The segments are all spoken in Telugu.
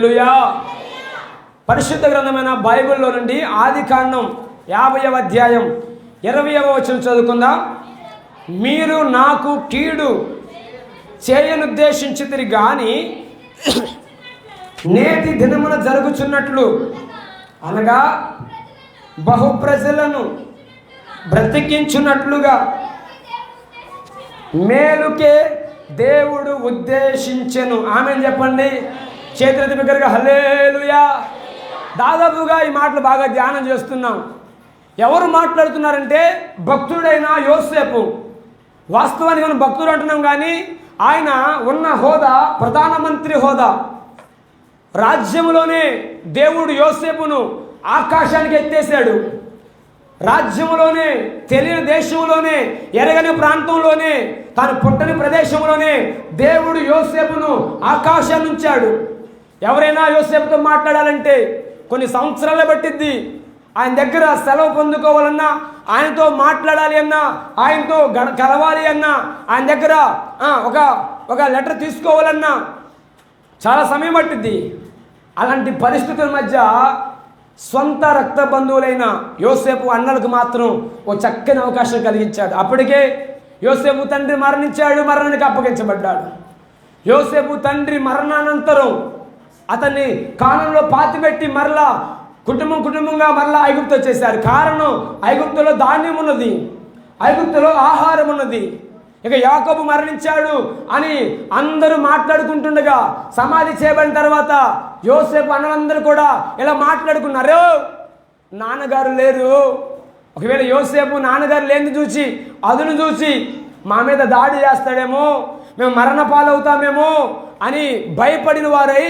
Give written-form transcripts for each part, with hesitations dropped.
హల్లెలూయా. పరిశుద్ధ గ్రంథమైన బైబిల్లో నుండి ఆదికాండం 50వ అధ్యాయం 20వ వచనం చదువుకుందాం. మీరు నాకు కీడు చేయనుద్దేశించితిరి గాని నేటి దినమున జరుగుచున్నట్లు అనగా బహు ప్రజలను బ్రతికించున్నట్లుగా మేలుకే దేవుడు ఉద్దేశించెను. ఆమెను చెప్పండి. చేతులెత్తి బిగ్గరగా హల్లెలూయా. దాదాపుగా ఈ మాటలు బాగా ధ్యానం చేస్తున్నాం. ఎవరు మాట్లాడుతున్నారంటే భక్తుడైన యోసేపు. వాస్తవానికి మనం భక్తుడు అంటున్నాం కానీ ఆయన ఉన్న హోదా ప్రధానమంత్రి హోదా. రాజ్యంలోనే దేవుడు యోసేపును ఆకాశానికి ఎత్తేసాడు. రాజ్యంలోనే, తెలియని దేశంలోనే, ఎరగని ప్రాంతంలోనే, తాను పుట్టని ప్రదేశంలోనే దేవుడు యోసేపును ఆకాశాన్ని ఉంచాడు. ఎవరైనా యోసేపుతో మాట్లాడాలంటే కొన్ని సంవత్సరాలు పట్టిద్ది. ఆయన దగ్గర సెలవు పొందుకోవాలన్నా, ఆయనతో మాట్లాడాలి అన్నా, ఆయనతో కలవాలి అన్నా, ఆయన దగ్గర ఒక లెటర్ తీసుకోవాలన్నా చాలా సమయం పట్టిద్ది. అలాంటి పరిస్థితుల మధ్య సొంత రక్త బంధువులైన యోసేపు అన్నలకు మాత్రం ఓ చక్కని అవకాశం కలిగించాడు. అప్పటికే యోసేపు తండ్రి మరణించాడు, మరణానికి అప్పగించబడ్డాడు. యోసేపు తండ్రి మరణానంతరం అతన్ని కానంలో పాతిపెట్టి మరలా కుటుంబంగా మరలా ఐగుప్తు వచ్చేసారు. కారణం, ఐగుప్తులో ధాన్యం ఉన్నది, ఐగుప్తులో ఆహారం ఉన్నది. ఇక యాకోబు మరణించాడు అని అందరూ మాట్లాడుకుంటుండగా సమాధి చేయబడిన తర్వాత యోసేపు అన్నలందరూ కూడా ఇలా మాట్లాడుకున్నారు, నాన్నగారు లేరు. ఒకవేళ యోసేపు నాన్నగారు లేని చూసి, అదును చూసి మా మీద దాడి చేస్తాడేమో, మేము మరణ పాలవుతామేమో అని భయపడిన వారై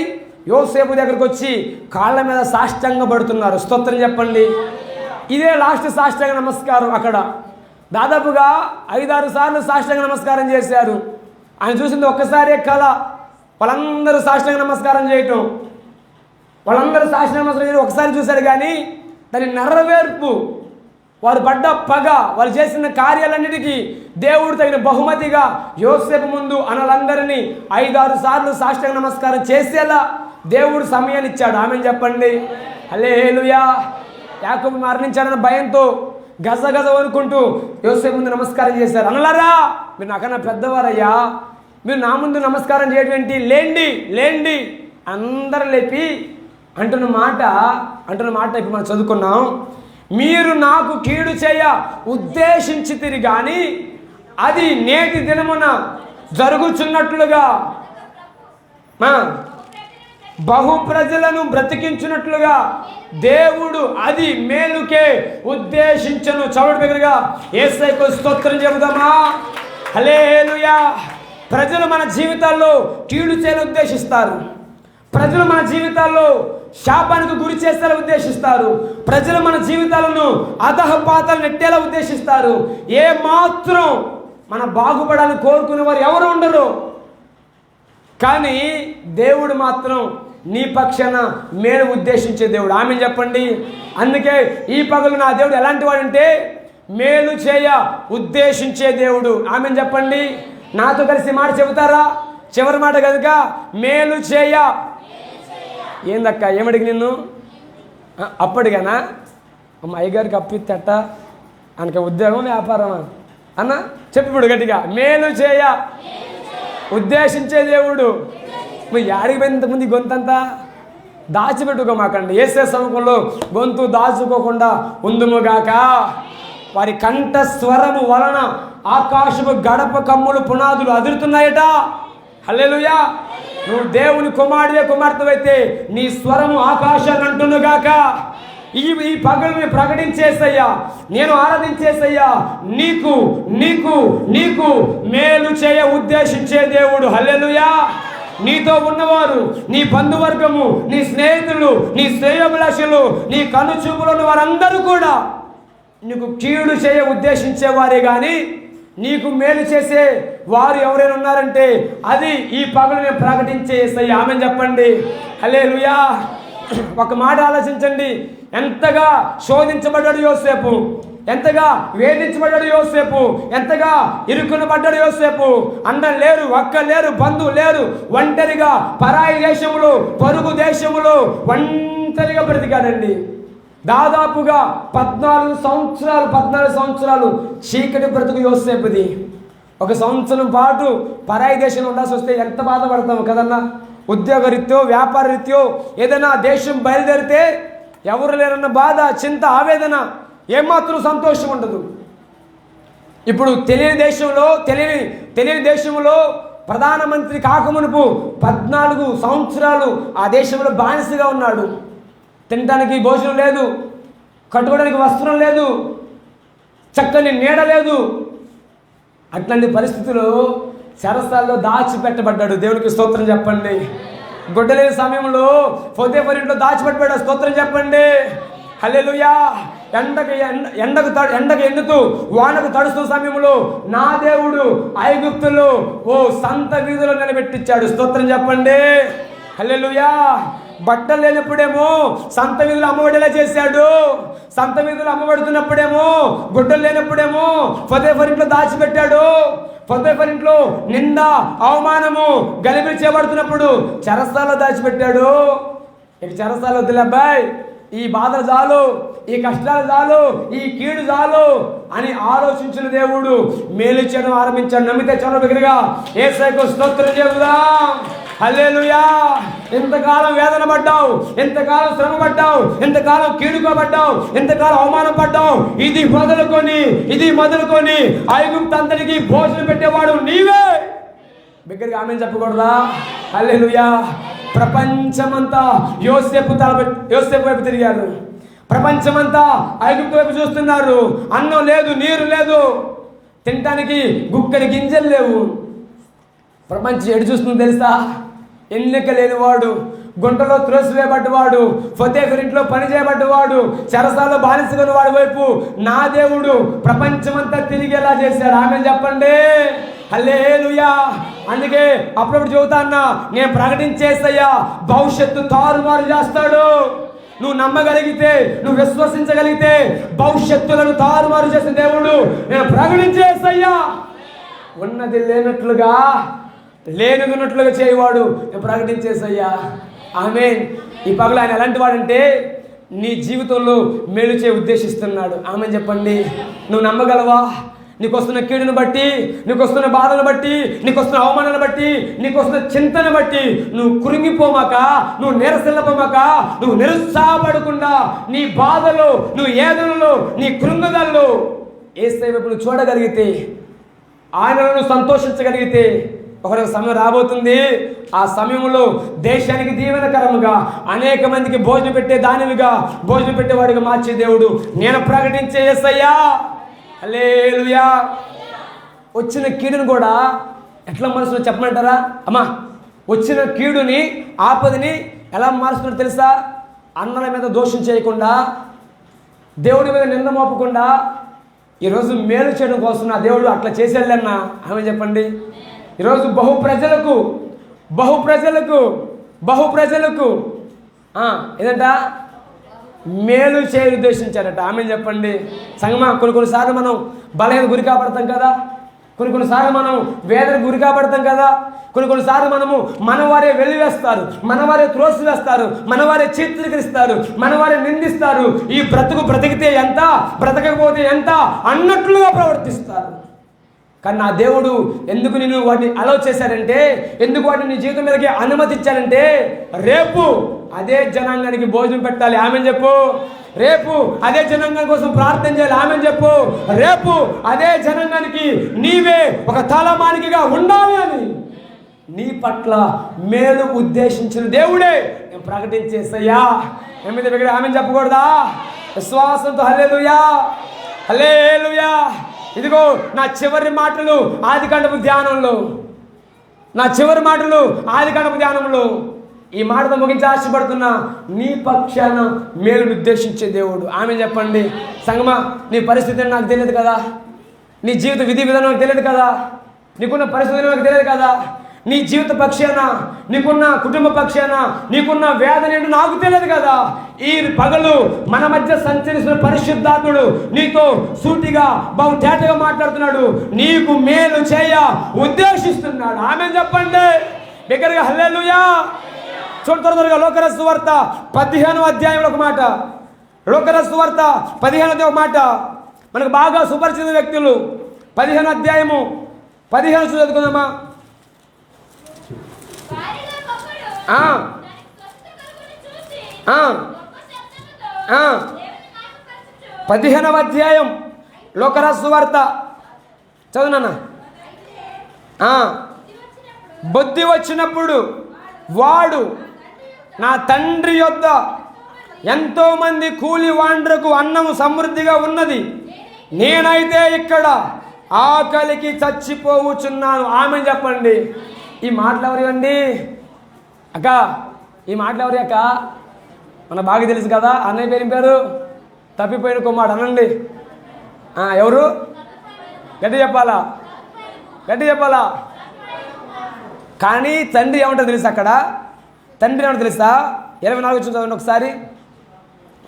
యోసేపు దగ్గరకు వచ్చి కాళ్ళ మీద సాష్టాంగ పడుతున్నారు. స్తోత్రం చెప్పండి. ఇదే లాస్ట్ సాష్టాంగ నమస్కారం. అక్కడ దాదాపుగా 5-6 సార్లు సాష్టాంగ నమస్కారం చేశారు. ఆయన చూసింది ఒక్కసారే కళ. వాళ్ళందరూ సాష్టాంగ నమస్కారం చేయటం, వాళ్ళందరూ సాష్టాంగ నమస్కారం చేయడం ఒకసారి చూశారు. కానీ దాని నెరవేర్పు, వారు పడ్డ పగ, వారు చేసిన కార్యాలన్నిటికీ దేవుడు తగిన బహుమతిగా యోసేపు ముందు అన్నలందరినీ 5-6 సార్లు సాష్టాంగ నమస్కారం చేసేలా దేవుడు సమయాన్ని ఇచ్చాడు. ఆమెను చెప్పండి. హల్లెలూయా. యాకోబు మరణించాడన్న భయంతో గజ అనుకుంటూ యోసేపు ముందు నమస్కారం చేశారు. అనలారా, మీరు నాకన్నా పెద్దవారయ్యా, మీరు నా ముందు నమస్కారం చేయడం ఏంటి, లేండి అందరూ లేపి అంటున్న మాట ఇప్పుడు మనం చదువుకున్నాం. మీరు నాకు కీడు చేయ ఉద్దేశించితిరి గాని అది నేటి దినమున జరుగుచున్నట్లుగా బహు ప్రజలను బ్రతికించున్నట్లుగా దేవుడు అది మేలుకే ఉద్దేశించను. చవడు దగ్గరగా యేసయ్యకు స్తోత్రం చెబుదామా. హల్లెలూయా. ప్రజలు మన జీవితాల్లో కీడు చేయాలని ఉద్దేశిస్తారు. ప్రజలు మన జీవితాల్లో శాపానికి గురి చేసేలా ఉద్దేశిస్తారు. ప్రజలు మన జీవితాలను అధఃపాతాలు నెట్టేలా ఉద్దేశిస్తారు. ఏ మాత్రం మన బాగుపడాలని కోరుకునే వారు ఎవరు ఉండరు. కానీ దేవుడు మాత్రం నీ పక్షాన మేలు ఉద్దేశించే దేవుడు. ఆమె చెప్పండి. అందుకే ఈ పగలు నా దేవుడు ఎలాంటి వాడంటే మేలు చేయ ఉద్దేశించే దేవుడు. ఆమె చెప్పండి. నాతో కలిసి మాట చెబుతారా? చివరి మాట కనుక మేలు చేయ. ఏందక్క ఏమడిగి నిన్ను అప్పటిగానా అమ్మ అయ్యగారికి అప్పిత్తట ఆయనకి ఉద్యోగం వ్యాపారమా అన్న చెప్పిప్పుడు గట్టిగా. మేలు చేయ ఉద్దేశించే దేవుడు. మరి యాడికి పోయినంతమంది గొంతంతా దాచిపెట్టుకోమాకండి. యేసే సముఖంలో గొంతు దాచుకోకుండా ఉందుముగాక. వారి కంఠ స్వరము వలన ఆకాశపు గడప కమ్ములు పునాదులు అదురుతున్నాయట. హల్లెలూయా. నువ్వు దేవుని కుమార్తెవైతే నీ స్వరము ఆకాశాన్ని అంటునుగాక. ఈ పగలుని ప్రకటించేసయ్యా, నేను ఆరాధించేసయ్యా, నీకు నీకు నీకు మేలు చేయ ఉద్దేశించే దేవుడు. హల్లెలూయా. నీతో ఉన్నవారు, నీ బంధువర్గము, నీ స్నేహితులు, నీ శ్రేయోభిలాషులు, నీ కనుచూపులను వారందరూ కూడా నీకు కీడు చేయ ఉద్దేశించేవారే కానీ నీకు మేలు చేసే వారు ఎవరైనా ఉన్నారంటే అది ఈ పగలుని ప్రకటించేసయ్యా. ఆమె చెప్పండి. హల్లెలూయా. ఒక మాట ఆలోచించండి. ఎంతగా శోధించబడ్డాడు యోసేపు. ఎంతగా వేధించబడ్డాడు యోసేపు, ఎంతగా ఇరుక్కున పడ్డాడు యోసేపు. అన్నం లేరు, అక్క లేరు, బంధువు లేరు, ఒంటరిగా పరాయి దేశములో, పొరుగు దేశములో ఒంటరిగా బ్రతికాడండి. దాదాపుగా 14 సంవత్సరాలు చీకటి బ్రతుకు యోసేపుది. 1 సంవత్సరం పాటు పరాయి దేశంలో ఉండాల్సి వస్తే ఎంత బాధపడతాము కదన్నా. ఉద్యోగ రీత్యో, వ్యాపార రీత్యో ఏదైనా దేశం బయలుదేరితే ఎవరు లేరన్న బాధ, చింత, ఆవేదన, ఏమాత్రం సంతోషం ఉండదు. ఇప్పుడు తెలియని దేశంలో ప్రధానమంత్రి కాకమునుపు 14 సంవత్సరాలు ఆ దేశంలో బానిసగా ఉన్నాడు. తినడానికి భోజనం లేదు, కట్టుకోవడానికి వస్త్రం లేదు, చక్కని నీడ లేదు. అట్లాంటి పరిస్థితుల్లో చెరసాల్లో దాచిపెట్టబడ్డాడు. దేవునికి స్తోత్రం చెప్పండి. గొడ్డలేని సమయంలో పోతేఫరు ఇంట్లో దాచిపెట్టబడ్డాడు. స్తోత్రం చెప్పండి. హల్లెలూయా. ఎండకు ఎండుతూ వానకు తడుస్తున్న సమయంలో నా దేవుడు ఐగుప్తులో సంత వీధిలో నిలబెట్టించాడు. స్తోత్రం చెప్పండి. హల్లెలూయా. బట్టలు లేనప్పుడేమో సంత వీధులు అమ్మబడేలా చేశాడు. సంత వీధులు అమ్మబడుతున్నప్పుడేమో, గుడ్డలు లేనప్పుడేమో పోతేఫరు ఇంట్లో దాచిపెట్టాడు. పోతేఫరు ఇంట్లో నింద, అవమానము, గలిబిలి చేయబడుతున్నప్పుడు చెరసాలలో దాచిపెట్టాడు. ఇక చెరసాల వద్దులే అబ్బాయి, ఈ బాధలు చాలు, ఈ కష్టాలు చాలు, ఈ కీడు చాలు అని ఆలోచించిన దేవుడు మేలు చేయడం ఆరంభించాడు. నమ్మితే చాలా బిగ్గరగా యేసయ్యకు స్తోత్రం చెబుదాం. హల్లెలూయా. ఎంతకాలం వేదన పడ్డావు, ఎంతకాలం శ్రమ పడ్డావు, ఎంతకాలం కీడుకోబడ్డావు, ఎంతకాలం అవమానం పడ్డావు. ఇది మొదలుకొని ఐగుప్తు అంతటికి భోజనం పెట్టేవాడు నీవే. బిగ్గరగా ఆమేన్ చెప్పకూడదా? హల్లెలూయా. ప్రపంచమంతా యోసేపు వైపు తిరిగారు. ప్రపంచమంతా ఐగుప్తు వైపు చూస్తున్నారు. అన్నం లేదు, నీరు లేదు, తినటానికి గుక్కడి గింజలు లేవు. ప్రపంచం ఎటు చూస్తుంది తెలుసా? ఎన్నిక లేనివాడు, గుంటలో త్రోసివేయబడ్డవాడు, పోతేఫరు ఇంట్లో పని చేయబడ్డవాడు, చెరసాలలో బానిసగొని వాడి వైపు నా దేవుడు ప్రపంచమంతా తిరిగేలా చేశాడు. ఆమేన్ చెప్పండి. హల్లెలూయా. అందుకే అప్పుడప్పుడు చెబుతా అన్నా, నేను ప్రకటించేసయ్యా భవిష్యత్తు తారుమారు చేస్తాడు. నువ్వు నమ్మగలిగితే, నువ్వు విశ్వసించగలిగితే భవిష్యత్తులను తారుమారు చేసిన దేవుడు నేను ప్రకటించేసయ్యా. ఉన్నది లేనట్లుగా, లేనిది ఉన్నట్లుగా చేయవాడు నేను ప్రకటించేసయ్యా. ఆమేన్. ఈ పగలు ఆయన ఎలాంటి వాడంటే నీ జీవితంలో మేలు చేయ ఉద్దేశిస్తున్నాడు. ఆమేన్ చెప్పండి. నువ్వు నమ్మగలవా? నీకు వస్తున్న కీడును బట్టి, నీకు వస్తున్న బాధను బట్టి, నీకు వస్తున్న అవమానాన్ని బట్టి, నీకు వస్తున్న చింతను బట్టి నువ్వు కురింగిపోమాక, నువ్వు నిరసనపోమాక, నువ్వు నిరుత్సాహపడకుండా నీ బాధలో, నువ్వు ఏదనలో, నీ కృంగుదల్లో యేసయ్య వైపు నువ్వు చూడగలిగితే, ఆయనలో నువ్వు సంతోషించగలిగితే ఒక సమయం రాబోతుంది. ఆ సమయంలో దేశానికి దీవెనకరముగా, అనేక మందికి భోజనం పెట్టే దానివిగా, భోజనం పెట్టేవాడిగా మార్చే దేవుడు నేను ప్రకటించే యేసయ్యా. హల్లెలూయా. వచ్చిన కీడును కూడా ఎట్లా మనసులో చెప్పమంటారా? అమ్మా, వచ్చిన కీడుని, ఆపదని ఎలా మారుస్తున్నాడు తెలుసా? అన్నల మీద దోషం చేయకుండా, దేవుడి మీద నింద మోపకుండా ఈరోజు మేలు చేయడం కోసం నా దేవుడు అట్లా చేసేళ్ళన్నా. ఆమె చెప్పండి. ఈరోజు బహు ప్రజలకు ఏదంట మేలు చేయ ఉద్దేశించారట. ఆమె చెప్పండి. సంగమా, కొన్నిసార్లు మనం బలహీన గురి కాబడతాం కదా, కొన్నిసార్లు మనం వేదనకు గురి కాబడతాం కదా, కొన్నిసార్లు మనము మనవారే వెలివేస్తారు, మనవారే త్రోసివేస్తారు, మనవారే చిత్రీకరిస్తారు, మనవారే నిందిస్తారు. ఈ బ్రతికితే ఎంత, బ్రతకపోతే ఎంత అన్నట్లుగా ప్రవర్తిస్తారు. కానీ నా దేవుడు ఎందుకు నేను వాటిని అలౌ చేశాడంటే, ఎందుకు వాటిని నీ జీవితం మీదకి అనుమతి ఇచ్చాడంటే, రేపు అదే జనాంగానికి భోజనం పెట్టాలి. ఆమెన్ చెప్పు. రేపు అదే జనాంగం కోసం ప్రార్థన చేయాలి. ఆమెన్ చెప్పు. రేపు అదే జనాంగానికి నీవే ఒక తలమానికిగా ఉండాలి అని నీ పట్ల మేలు ఉద్దేశించిన దేవుడే నేను ప్రకటించేసయ్యా. ఎనిమిది దగ్గర ఆమెన్ చెప్పకూడదా? విశ్వాసంతో హల్లెలూయా, హల్లెలూయా. ఇదిగో నా చివరి మాటలు ఆదికాండపు ధ్యానంలో ఈ మాటతో ముగించి ఆశపడుతున్నా, నీ పక్షాన మేలు నిర్దేశించే దేవుడు. ఆమె చెప్పండి. సంగమా, నీ పరిస్థితి నాకు తెలియదు కదా, నీ జీవిత విధి విధానం నాకు తెలియదు కదా, నీకున్న పరిస్థితి నాకు తెలియదు కదా, నీ జీవిత పక్షేనా, నీకున్న కుటుంబ పక్షేనా, నీకున్న వేదన ఏంటో నాకు తెలియదు కదా. ఈ పగలు మన మధ్య సంచరిస్తున్న పరిశుద్ధాత్ముడు నీతో సూటిగా బహు తేటగా మాట్లాడుతున్నాడు. నీకు మేలు చేయ ఉద్దేశిస్తున్నాడు. ఆమేన్ చెప్పండి దగ్గరగా. హల్లెలూయా. త్వరగా లోకరస్ సువార్త 15వ అధ్యాయంలో ఒక మాట. లోకరస్ సువార్త 15వ ఒక మాట. మనకు బాగా సుపరిచిత వ్యక్తులు. 15వ అధ్యాయము 15 చదువుకుందామా. ఆ 15వ అధ్యాయం లోకరస్ సువార్త చదువునా. బుద్ధి వచ్చినప్పుడు వాడు నా తండ్రి యొద్ద ఎంతోమంది కూలి వాండ్రకు అన్నము సమృద్ధిగా ఉన్నది, నేనైతే ఇక్కడ ఆకలికి చచ్చిపోవచ్చున్నాను. ఆమెను చెప్పండి. ఈ మాటలు ఎవరివండి అక్క? ఈ మాటలు ఎవరి అక్క? మన బాగా తెలుసు కదా. అన్నయ్య పేరు తప్పిపోయిన కుమారుడు అనండి. ఎవరు? గట్టి చెప్పాలా, గట్టి చెప్పాలా. కానీ తండ్రి ఏమంటారు తెలుసా? అక్కడ తండ్రి ఏమంటారు తెలుసా? 24 చదవండి ఒకసారి.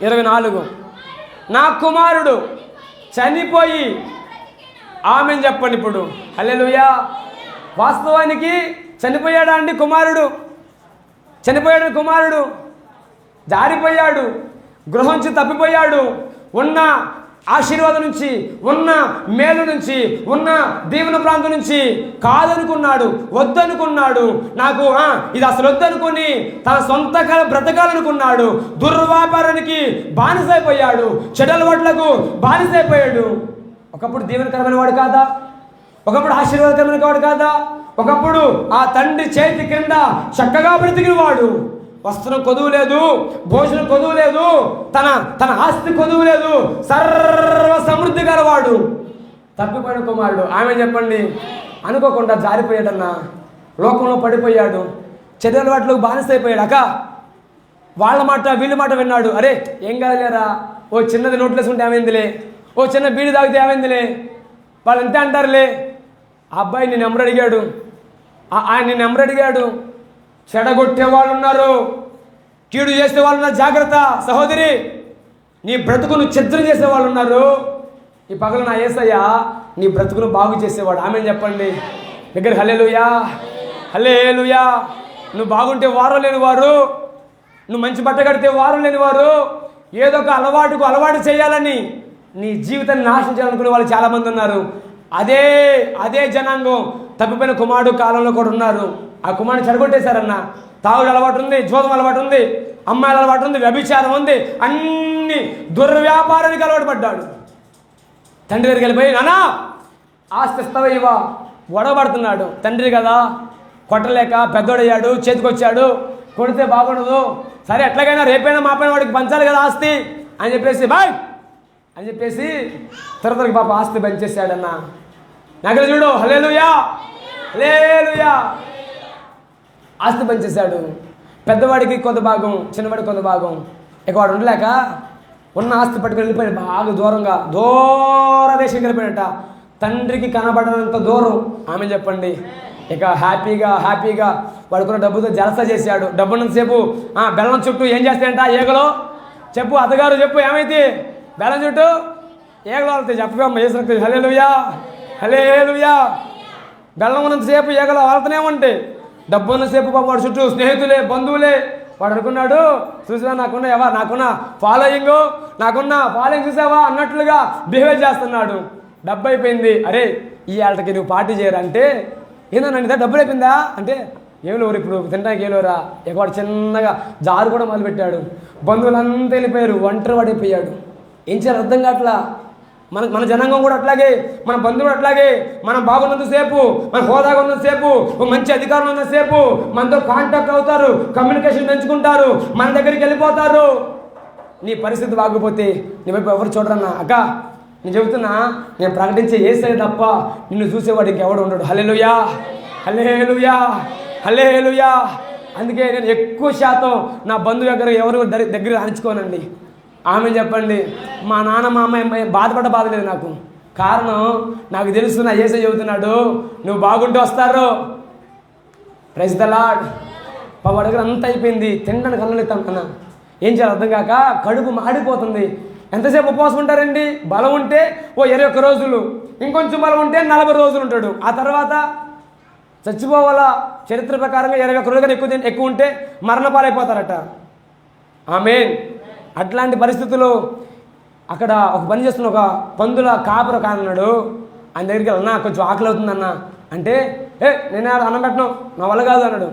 24 నా కుమారుడు చనిపోయి. ఆమెను చెప్పండి ఇప్పుడు. హల్లెలూయా. వాస్తవానికి చనిపోయాడా అండి కుమారుడు? చనిపోయాడు కుమారుడు. జారిపోయాడు, గృహం నుంచి తప్పిపోయాడు. ఉన్న ఆశీర్వాదం నుంచి, ఉన్న మేలు నుంచి, ఉన్న దీవెన ప్రాంతం నుంచి కాదనుకున్నాడు, వద్దనుకున్నాడు. నాకు ఇది అసలు వద్దనుకుని తన సొంత బ్రతకాలనుకున్నాడు. దుర్వ్యాపారానికి బానిసైపోయాడు, చెడలవాట్లకు బానిసైపోయాడు. ఒకప్పుడు దీవెనకరమైన వాడు కాదా? ఒకప్పుడు ఆశీర్వాదకరమైన వాడు కాదా? ఒకప్పుడు ఆ తండ్రి చేతి కింద చక్కగా బ్రతికిన వాడు. వస్త్రం కొదువు లేదు, భోజనం కొదువు లేదు, తన ఆస్తి కొదువు లేదు, సర్వ సమృద్ధి గలవాడు. తప్పిపోయిన కుమారుడు. ఆమె చెప్పండి. అనుకోకుండా జారిపోయాడన్నా, లోకంలో పడిపోయాడు, చెడ్డల వాటిలోకి బానిసైపోయాడు. అక్క వాళ్ళ మాట వీళ్ళ మాట విన్నాడు. అరే ఏం కాదులేరా, ఓ చిన్నది నోట్లేసుకుంటే ఏమైందిలే, ఓ చిన్న బీడి తాగితే ఏమైందిలే, వాళ్ళు అంతే అంటారులే. ఆ అబ్బాయి నేను నెంబర్ అడిగాడు, ఆయన నేను నెంబర్ అడిగాడు. చెడగొట్టే వాళ్ళు ఉన్నారు, కీడు చేసే వాళ్ళు ఉన్నారు. జాగ్రత్త సహోదరి, నీ బ్రతుకును ఛిద్రం చేసే వాళ్ళు ఉన్నారు. ఈ పగలు నా యేసయ్య నీ బ్రతుకును బాగు చేసేవాడు. ఆమెను చెప్పండి దగ్గర. హల్లెలూయా, హల్లెలూయా. నువ్వు బాగుంటే వారం లేని వారు, నువ్వు మంచి బట్ట కడితే వారం లేని వారు, ఏదో ఒక అలవాటు చేయాలని నీ జీవితాన్ని నాశనం చేయాలనుకునే వాళ్ళు చాలామంది ఉన్నారు. అదే జనాంగం తప్పిపోయిన కుమారుడు కాలంలో కూడా ఉన్నారు. ఆ కుమారుని చెడగొట్టేశారన్న. తాగుడు అలవాటు ఉంది, జోదం అలవాటు ఉంది, అమ్మాయిల అలవాటు ఉంది, వ్యభిచారం ఉంది, అన్ని దుర్వ్యాపారానికి అలవాటు పడ్డాడు. తండ్రి దగ్గరికి వెళ్ళిపోయి నానా ఆస్తి ఇస్తావా ఇవా గొడవపడుతున్నాడు. తండ్రి కదా కొట్టలేక పెద్దోడయ్యాడు, చేతికొచ్చాడు, కొడితే బాగుండదు, సరే ఎట్లాగైనా రేపైనా మాపైన వాడికి పంచాలి కదా ఆస్తి అని చెప్పేసి బాయ్ అని చెప్పేసి త్వరగా పాప ఆస్తి పంచేసాడన్న. నగలు చూడు. హల్లెలూయా, హల్లెలూయా. ఆస్తి పంచేశాడు. పెద్దవాడికి కొంత భాగం, చిన్నవాడికి కొంత భాగం. ఇక వాడు ఉండలేక ఉన్న ఆస్తి పట్టుకుని వెళ్ళిపోయాడు. బాగా దూర దేశం వెళ్ళిపోయాడట. తండ్రికి కనబడనంత దూరం. ఆమె చెప్పండి. ఇక హ్యాపీగా వాడుకున్న డబ్బుతో జలసా చేశాడు. డబ్బున్నంతసేపు బెల్లం చుట్టూ ఏం చేస్తాయంట ఏగలో? చెప్పు అత్తగారు చెప్పు, ఏమైంది? బెల్లం చుట్టూ ఏగలు వాళ్తాయి. చెప్పమ్మా వేసినట్టు. హల్లెలూయా, హల్లెలూయా. బెల్లం ఉన్నంతసేపు ఏగలు వాళ్తూనే ఉంటాయి. డబ్బు ఉన్నసేపు పాప వాడు చుట్టూ స్నేహితులే, బంధువులే. వాడు అనుకున్నాడు, చూసావా నాకున్న ఫాలోయింగ్ చూసావా అన్నట్లుగా బిహేవ్ చేస్తున్నాడు. డబ్బు అయిపోయింది. అరే ఈ ఆటకి నువ్వు పార్టీ చేయరంటే ఏందో నన్ను డబ్బులు అయిపోయిందా అంటే ఏమోరు ఇప్పుడు తినడానికి ఏలోరా. ఇక వాడు చిన్నగా జారు కూడా మొదలుపెట్టాడు. బంధువులంతా వెళ్ళిపోయారు, ఒంటరి వాడైపోయాడు. ఏం చేయాలి అర్థం కావట్లా. మన జనాంగం కూడా అట్లాగే, మన బంధువులు అట్లాగే. మనం బాగున్నంతసేపు, మన హోదాగా ఉన్నంతసేపు, మంచి అధికారం ఉన్నంతసేపు మనతో కాంటాక్ట్ అవుతారు, కమ్యూనికేషన్ పెంచుకుంటారు, మన దగ్గరికి వెళ్ళిపోతారు. నీ పరిస్థితి బాగోపోతే నీ వైపు ఎవరు చూడరన్నా. అక్క నేను చెబుతున్నా, నేను ప్రకటించే యేసయ్య తప్ప నిన్ను చూసేవాడు ఇంకెవడు ఉండడు. హల్లెలూయా, హల్లెలూయా, హల్లెలూయా. అందుకే నేను ఎక్కువ శాతం నా బంధువు దగ్గర ఎవరు దగ్గర అణుచుకోనండి. ఆమె చెప్పండి. మా నాన్న మా అమ్మాయి బాధ లేదు నాకు. కారణం నాకు తెలుసు, నా యేసయ్య చెబుతున్నాడు నువ్వు బాగుంటే వస్తారు, ప్రైజ్ ద లార్డ్. వాడి దగ్గర అంతా అయిపోయింది, తినడానికి అన్నం లేదు అన్న. ఏం చేయాలి అర్థం కాక కడుపు మాడిపోతుంది. ఎంతసేపు ఉపవాసం ఉంటారండి? బలం ఉంటే 21 రోజులు, ఇంకొంచెం బలం ఉంటే 40 రోజులు ఉంటాడు. ఆ తర్వాత చచ్చిపోవాలా. చరిత్ర ప్రకారంగా 21 రోజులు కానీ ఎక్కువ ఉంటే మరణపాలైపోతారట. ఆమేన్. అట్లాంటి పరిస్థితుల్లో అక్కడ ఒక పని చేస్తున్న ఒక పందుల కాపర కాన్నాడు. ఆయన దగ్గరికి వెళ్ళన్నా కొంచెం ఆకలి అవుతుందన్న అంటే, నేను అన్నం పెట్టను, నా వల్ల కాదు అన్నాడు.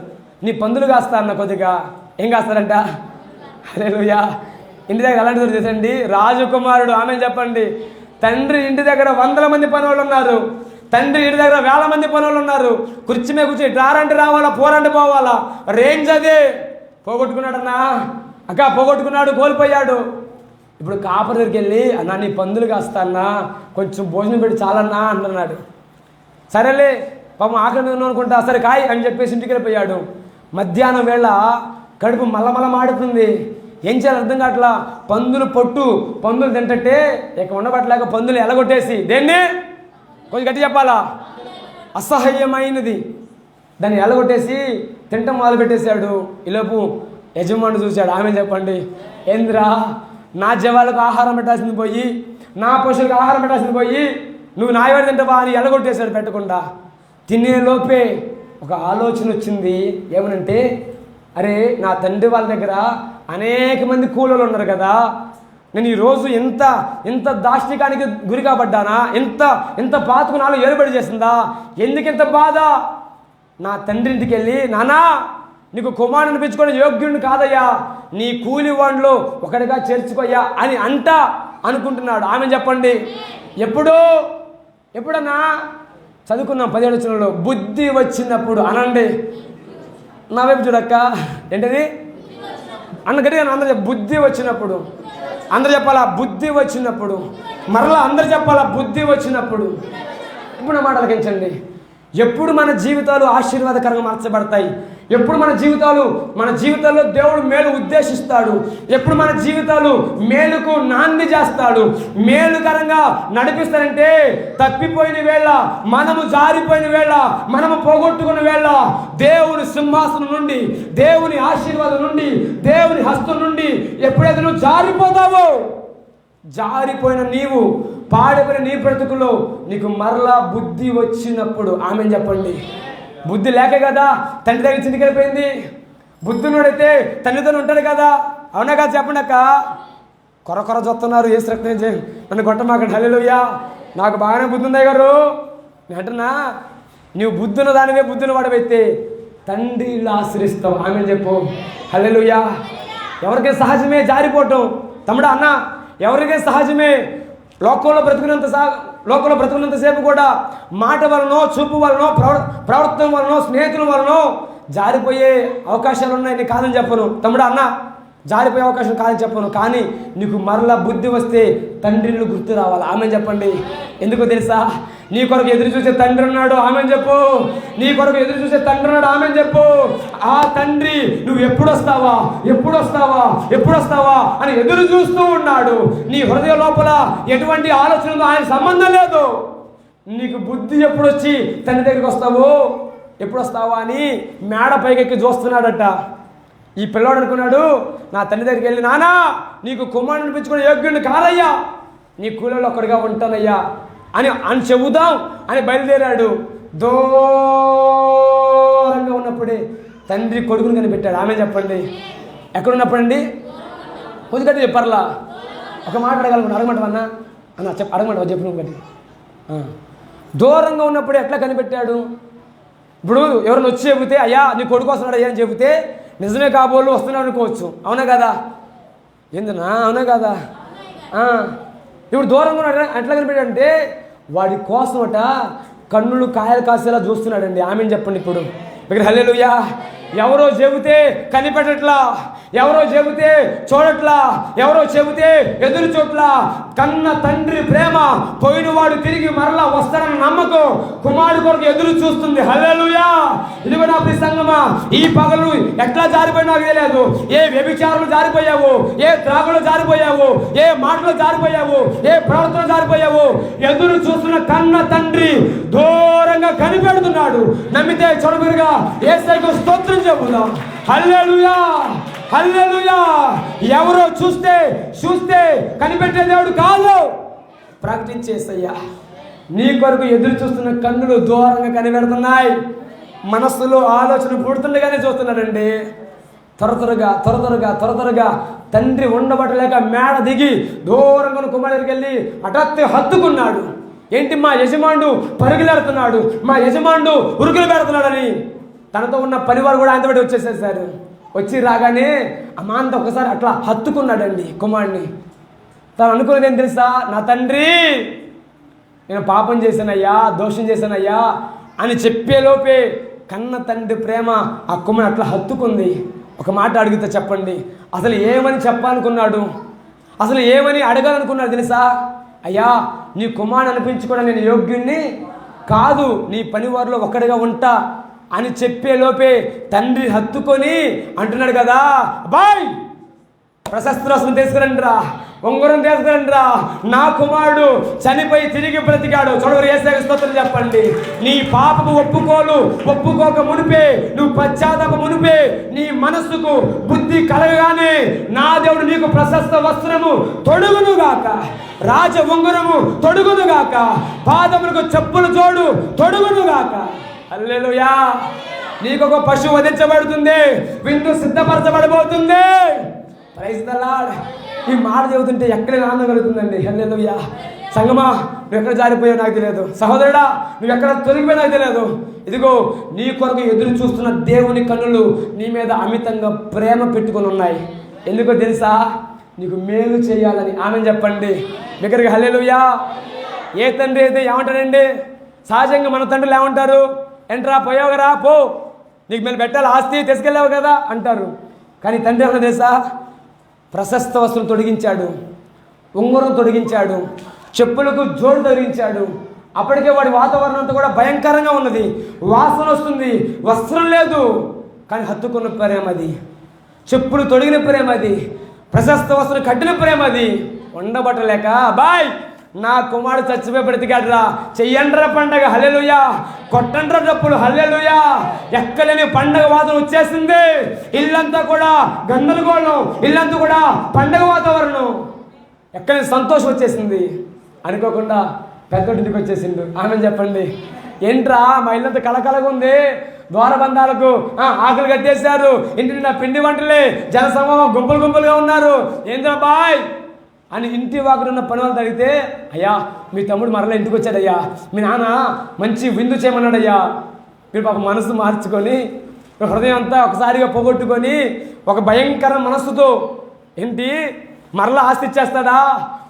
నీ పందులు కాస్తా అన్న కొద్దిగా. ఏం కాస్తారంట? హల్లెలూయా. ఇంటి దగ్గర అలాంటి చేసండి. రాజకుమారుడు, ఆమె చెప్పండి. తండ్రి ఇంటి దగ్గర 100 మంది పనులు ఉన్నారు. తండ్రి ఇంటి దగ్గర 1000 మంది పనులు ఉన్నారు. కుర్చీ మీద కూర్చొని రారంటే రావాలా, పోరంటే పోవాలా. రేంజ్ అదే. పోగొట్టుకున్నాడన్నా, అక్క పోగొట్టుకున్నాడు, కోల్పోయాడు. ఇప్పుడు కాపర్ దగ్గరికి వెళ్ళి, అన్నా నీ పందులు కాస్తా అన్నా, కొంచెం భోజనం పెట్టి చాలన్నా అంటున్నాడు. సరేలే పాపం ఆకలి మీద అనుకుంటా, సరే కాయ్ అని చెప్పేసి ఇంటికి వెళ్ళిపోయాడు. మధ్యాహ్నం వేళ కడుపు మల్లమల్ల మాడుతుంది. ఏం చేయాలి అర్థం కావట్లా. పందులు పొట్టు, పందులు తింటే ఇక ఉండబట్టలేక పందులు ఎలగొట్టేసి, దేన్ని కొంచెం గట్టి చెప్పాలా, అసహ్యమైనది, దాన్ని ఎలగొట్టేసి తింటం మొదలు పెట్టేశాడు. ఈలోపు యజమానుడు చూశాడు. ఆమె చెప్పండి, ఏంద్రా నా జవాలకు ఆహారం పెట్టాల్సింది పోయి, నా పశువులకు ఆహారం పెట్టాల్సింది పోయి, నువ్వు నాయవాడు తింటావా అని ఎలగొట్టేశాడు పెట్టకుండా. తినే లోపే ఒక ఆలోచన వచ్చింది. ఏమనంటే, అరే నా తండ్రి వాళ్ళ దగ్గర అనేక మంది కూలీలు ఉన్నారు కదా, నేను ఈరోజు ఎంత దాష్టికానికి గురి కాబడ్డానా, ఎంత పాతుకు నాలో ఏలుబడి చేసిందా, ఎందుకింత బాధ. నా తండ్రి ఇంటికి వెళ్ళి, నానా నీకు కుమారుని అనిపించుకొని యోగ్యుడిని కాదయ్యా, నీ కూలి వాడిలో ఒకటిగా చేర్చుకోయ్యా అని అనుకుంటున్నాడు. ఆమె చెప్పండి, ఎప్పుడన్నా చదువుకున్నాం 17వ వచనంలో, బుద్ధి వచ్చినప్పుడు అనండి. నా వైపు చూడక్క, ఏంటిది అన్న గట్టిగా అందరూ బుద్ధి వచ్చినప్పుడు. అందరు చెప్పాలా, బుద్ధి వచ్చినప్పుడు. మరలా అందరు చెప్పాలా, బుద్ధి వచ్చినప్పుడు. ఇప్పుడు నా మాట ఆలకించండి. ఎప్పుడు మన జీవితాలు ఆశీర్వాదకరంగా మార్చబడతాయి, ఎప్పుడు మన జీవితాల్లో దేవుడు మేలు ఉద్దేశిస్తాడు, ఎప్పుడు మన జీవితాలు మేలుకు నాంది చేస్తాడు, మేలుకరంగా నడిపిస్తాడంటే, తప్పిపోయిన వేళ, మనము జారిపోయిన వేళ, మనము పోగొట్టుకున్న వేళ, దేవుని సింహాసనం నుండి, దేవుని ఆశీర్వాదం నుండి, దేవుని హస్తం నుండి ఎప్పుడైతే నువ్వు జారిపోతావో, జారిపోయిన నీవు, పాడిపోయిన నీ బ్రతుకులో నీకు మరలా బుద్ధి వచ్చినప్పుడు. ఆమె చెప్పండి. బుద్ధి లేక కదా తండ్రి దగ్గర చిందికెళ్ళిపోయింది. బుద్ధినోడైతే తండ్రితో ఉంటాడు కదా, అవునా కదా చెప్పండి అక్క. కొర చూస్తున్నారు, ఏ రక్తం నన్ను కొట్టమాకండి. హల్లెలూయా. నాకు బాగానే బుద్ధి ఉంది గారు. నేను అంటున్నా, నువ్వు బుద్ధున్న దానివే బుద్ధిని వాడవైతే తండ్రిలో ఆశ్రయిస్తావు. ఆమె చెప్పు. హల్లెలూయా. ఎవరికైనా సహజమే జారిపోవటం. తమ్ముడా అన్న, ఎవరికైనా సహజమే. లోకంలో బ్రతుకున్నంతసేపు కూడా మాట వలనో, చూపు వలనో, ప్రవర్తన వలనో, స్నేహితుల వలనో జారిపోయే అవకాశాలు ఉన్నాయి. నేను కాదని చెప్పను తమ్ముడా అన్న, జారిపోయే అవకాశం కాదని చెప్పను. కానీ నీకు మరలా బుద్ధి వస్తే తండ్రిని గుర్తు రావాలి. ఆమె చెప్పండి. ఎందుకో తెలుసా, నీ కొరకు ఎదురు చూసే తండ్రి ఉన్నాడు. ఆమె చెప్పు. నీ కొరకు ఎదురు చూసే తండ్రి ఉన్నాడు. ఆమె చెప్పు. ఆ తండ్రి నువ్వు ఎప్పుడు వస్తావా అని ఎదురు చూస్తూ ఉన్నాడు. నీ హృదయ లోపల ఎటువంటి ఆలోచనతో ఆయన సంబంధం లేదు. నీకు బుద్ధి ఎప్పుడు వచ్చి తండ్రి దగ్గరికి ఎప్పుడు వస్తావా అని మేడ పైకెక్కి చూస్తున్నాడట. ఈ పిల్లవాడు అనుకున్నాడు, నా తండ్రి దగ్గరికి వెళ్ళి, నానా నీకు కుమారుని అనిపించుకుని యోగ్యుడిని కాదయ్యా, నీ కూలలో ఒక్కడిగా ఉంటానయ్యా అని చెబుదాం అని బయలుదేరాడు. దూరంగా ఉన్నప్పుడే తండ్రి కొడుకుని కనిపెట్టాడు. ఆమె చెప్పండి. ఎక్కడున్నప్పుడండి? కొద్దిగట్టి చెప్పర్లా. ఒక మాట అడగమంటావన్నా అన్న అడగమంటావా చెప్పు ఒకటి. దూరంగా ఉన్నప్పుడు ఎట్లా కనిపెట్టాడు? ఇప్పుడు ఎవరైనా వచ్చి చెబితే, అయ్యా నీ కొడుకు వస్తున్నాడు అయ్యా అని చెబితే నిజమే కాబోళ్ళు వస్తున్నాడు అనుకోవచ్చు. అవునా కదా? ఏందన్నా? అవునా కదా? ఇప్పుడు దూరంగా ఉన్నాడు. ఎట్లా కనిపెట్టాడంటే వాడి కోసమట కన్నులు కాయలు కాసేలా చూస్తున్నాడండి. ఆమెను చెప్పండి. ఇప్పుడు హల్లెలూయా. ఎవరో చెబితే కనిపెట్టట్లా, ఎవరో చెబితే చూడట్లా, ఎవరో చెబితే ఎదురు చూట్లా. కన్న తండ్రి ప్రేమ, పోయినవాడు తిరిగి మరలా వస్తాడన్న నమ్మకం కుమారుడు కొరకు ఎదురు చూస్తుంది. హల్లెలూయా. ఇదిగో నా ప్రియ సంగమా, ఈ పగలు ఎట్లా జారిపోయినా నాకు తెలియదు. ఏ వ్యభిచారులు జారిపోయావు, ఏ త్రాగులు జారిపోయావు, ఏ మాటలు జారిపోయావు, ఏ ప్రవర్తన జారిపోయావు. ఎదురు చూస్తున్న కన్న తండ్రి దూరంగా కనిపెడుతున్నాడు. నమ్మితే చొరబిరుగా యేసయ్యకు స్తోత్రం చెబుదాం. హల్లెలూయా, హల్లెలూయా. ఎవరో చూస్తే కనిపెట్టే దేవుడు కాదు. ప్రకటించేసయ్యా, నీ కొరకు ఎదురు చూస్తున్న కన్నులు దూరంగా కనిపెడుతున్నాయి. మనస్సులో ఆలోచన పుడుతుండగానే చూస్తున్నాడండి. త్వరగా తండ్రి ఉండబట్టలేక మేడ దిగి దూరంగా కుమారుడికి వెళ్ళి హత్తుకున్నాడు. ఏంటి, మా యజమానుడు పరుగులెడుతున్నాడు, మా యజమానుడు ఉరుకులు పెడుతున్నాడని తనతో ఉన్న పనివారు కూడా ఆయనతో బట్టి వచ్చేసేసారు. వచ్చి రాగానే అమాంత ఒకసారి అట్లా హత్తుకున్నాడండి కుమారుడిని. తను అనుకున్నది ఏం తెలుసా, నా తండ్రి నేను పాపం చేశానయ్యా, దోషం చేశానయ్యా అని చెప్పేలోపే కన్న తండ్రి ప్రేమ ఆ కుమారుడు అట్లా హత్తుకుంది. ఒక మాట అడిగితే చెప్పండి, అసలు ఏమని చెప్పాలనుకున్నాడు, అసలు ఏమని అడగాలనుకున్నాడు తెలుసా? అయ్యా, నీ కుమారుని అనిపించుకోవడం నేను యోగ్యుణ్ణి కాదు, నీ పనివారిలో ఒక్కడిగా ఉంటా అని చెప్పేలోపే తండ్రి హత్తుకొని అంటున్నాడు కదా, బాయ్ ప్రశస్తి వస్త్రం తీసుకురండి రా, ఉంగరం తీసుకురండి రా, నా కుమారుడు చనిపోయి తిరిగి బ్రతికాడు. చూడవరు యేసయ్యకు స్తోత్రం చెప్పండి. నీ పాపము ఒప్పుకోక మునిపే, నువ్వు పశ్చాత్తాప మునిపే, నీ మనస్సుకు బుద్ధి కలగగానే నా దేవుడు నీకు ప్రశస్త వస్త్రము తొడుగునుగాక, రాజ ఉంగరము తొడుగునుగాక, పాదములకు చెప్పులు జోడు తొడుగునుగాక. హల్లెలూయా. నీకు ఒక పశువు వధించబడుతుంది, విందు సిద్ధపరచబడబోతుంది. Praise the lord. ఈ మాట చెబుతుంటే ఎక్కడ ఆనందం కలుగుతుందండి. హల్లెలూయా. సంగమా, నువ్వు ఎక్కడ జారిపోయావు నాకు తెలియదు. సహోదరుడా, నువ్వు ఎక్కడ తొలగిపోయా నాకు తెలియదు. ఇదిగో నీ కొరకు ఎదురు చూస్తున్న దేవుని కన్నులు నీ మీద అమితంగా ప్రేమ పెట్టుకొని ఉన్నాయి. ఎందుకో తెలుసా? నీకు మేలు చేయాలని. ఆమెను చెప్పండి దగ్గరికి. హల్లెలూయా. ఏ తండ్రి అయితే ఏమంటాడండి? సహజంగా మన తండ్రులు ఏమంటారు? ఎంట్రా, పోయావుగరా, పో, నీకు మేము పెట్టాలి, ఆస్తి తీసుకెళ్ళావు కదా అంటారు. కానీ తండ్రి ఏమన్నా తెలుసా? ప్రశస్త వస్త్రం తొడిగించాడు, ఉంగరం తొడిగించాడు, చెప్పులకు జోడు తొడిగించాడు. అప్పటికే వాడి వాతావరణం అంతా కూడా భయంకరంగా ఉన్నది, వాసన వస్తుంది, వస్త్రం లేదు. కానీ హత్తుకున్న ప్రేమది, చెప్పులు తొడిగిన ప్రేమది, ప్రశస్త వస్త్రం కట్టిన ప్రేమది. ఉండబట్టలేక బాయ్ నా కుమారుడు చచ్చిపోయి బ్రతికాడురా, చెయ్యండ్రా పండగ, హల్లెలూయా, కొట్టండ్రా డప్పులు, హల్లెలూయా. ఎక్కలేని పండగ వాదన వచ్చేసింది. ఇల్లంతా కూడా గందరగోళం, ఇల్లంతా కూడా పండగ వాతావరణం, ఎక్కలేని సంతోషం వచ్చేసింది. అనుకోకుండా పెద్దోటింటికి వచ్చేసిండు. ఆమెను చెప్పండి. ఏంట్రా, మా ఇల్లంతా కలకలగా ఉంది, ద్వారబంధాలకు ఆకులు కట్టేశారు, ఇంటి నిండా పిండి వంటలే, జనసమూహం గుంపులుగా ఉన్నారు, ఏంద్రా బాయ్ అని ఇంటి వాకులున్న పని వాళ్ళతో అడిగితే, అయ్యా మీ తమ్ముడు మరలా ఇంటికి వచ్చాడయ్యా, మీ నాన్న మంచి విందు చేయమన్నాడయ్యా. మీరు పాప మనసు మార్చుకొని హృదయం అంతా ఒకసారిగా పోగొట్టుకొని ఒక భయంకర మనస్సుతో, ఏంటి మరలా ఆస్తి ఇచ్చేస్తాడా,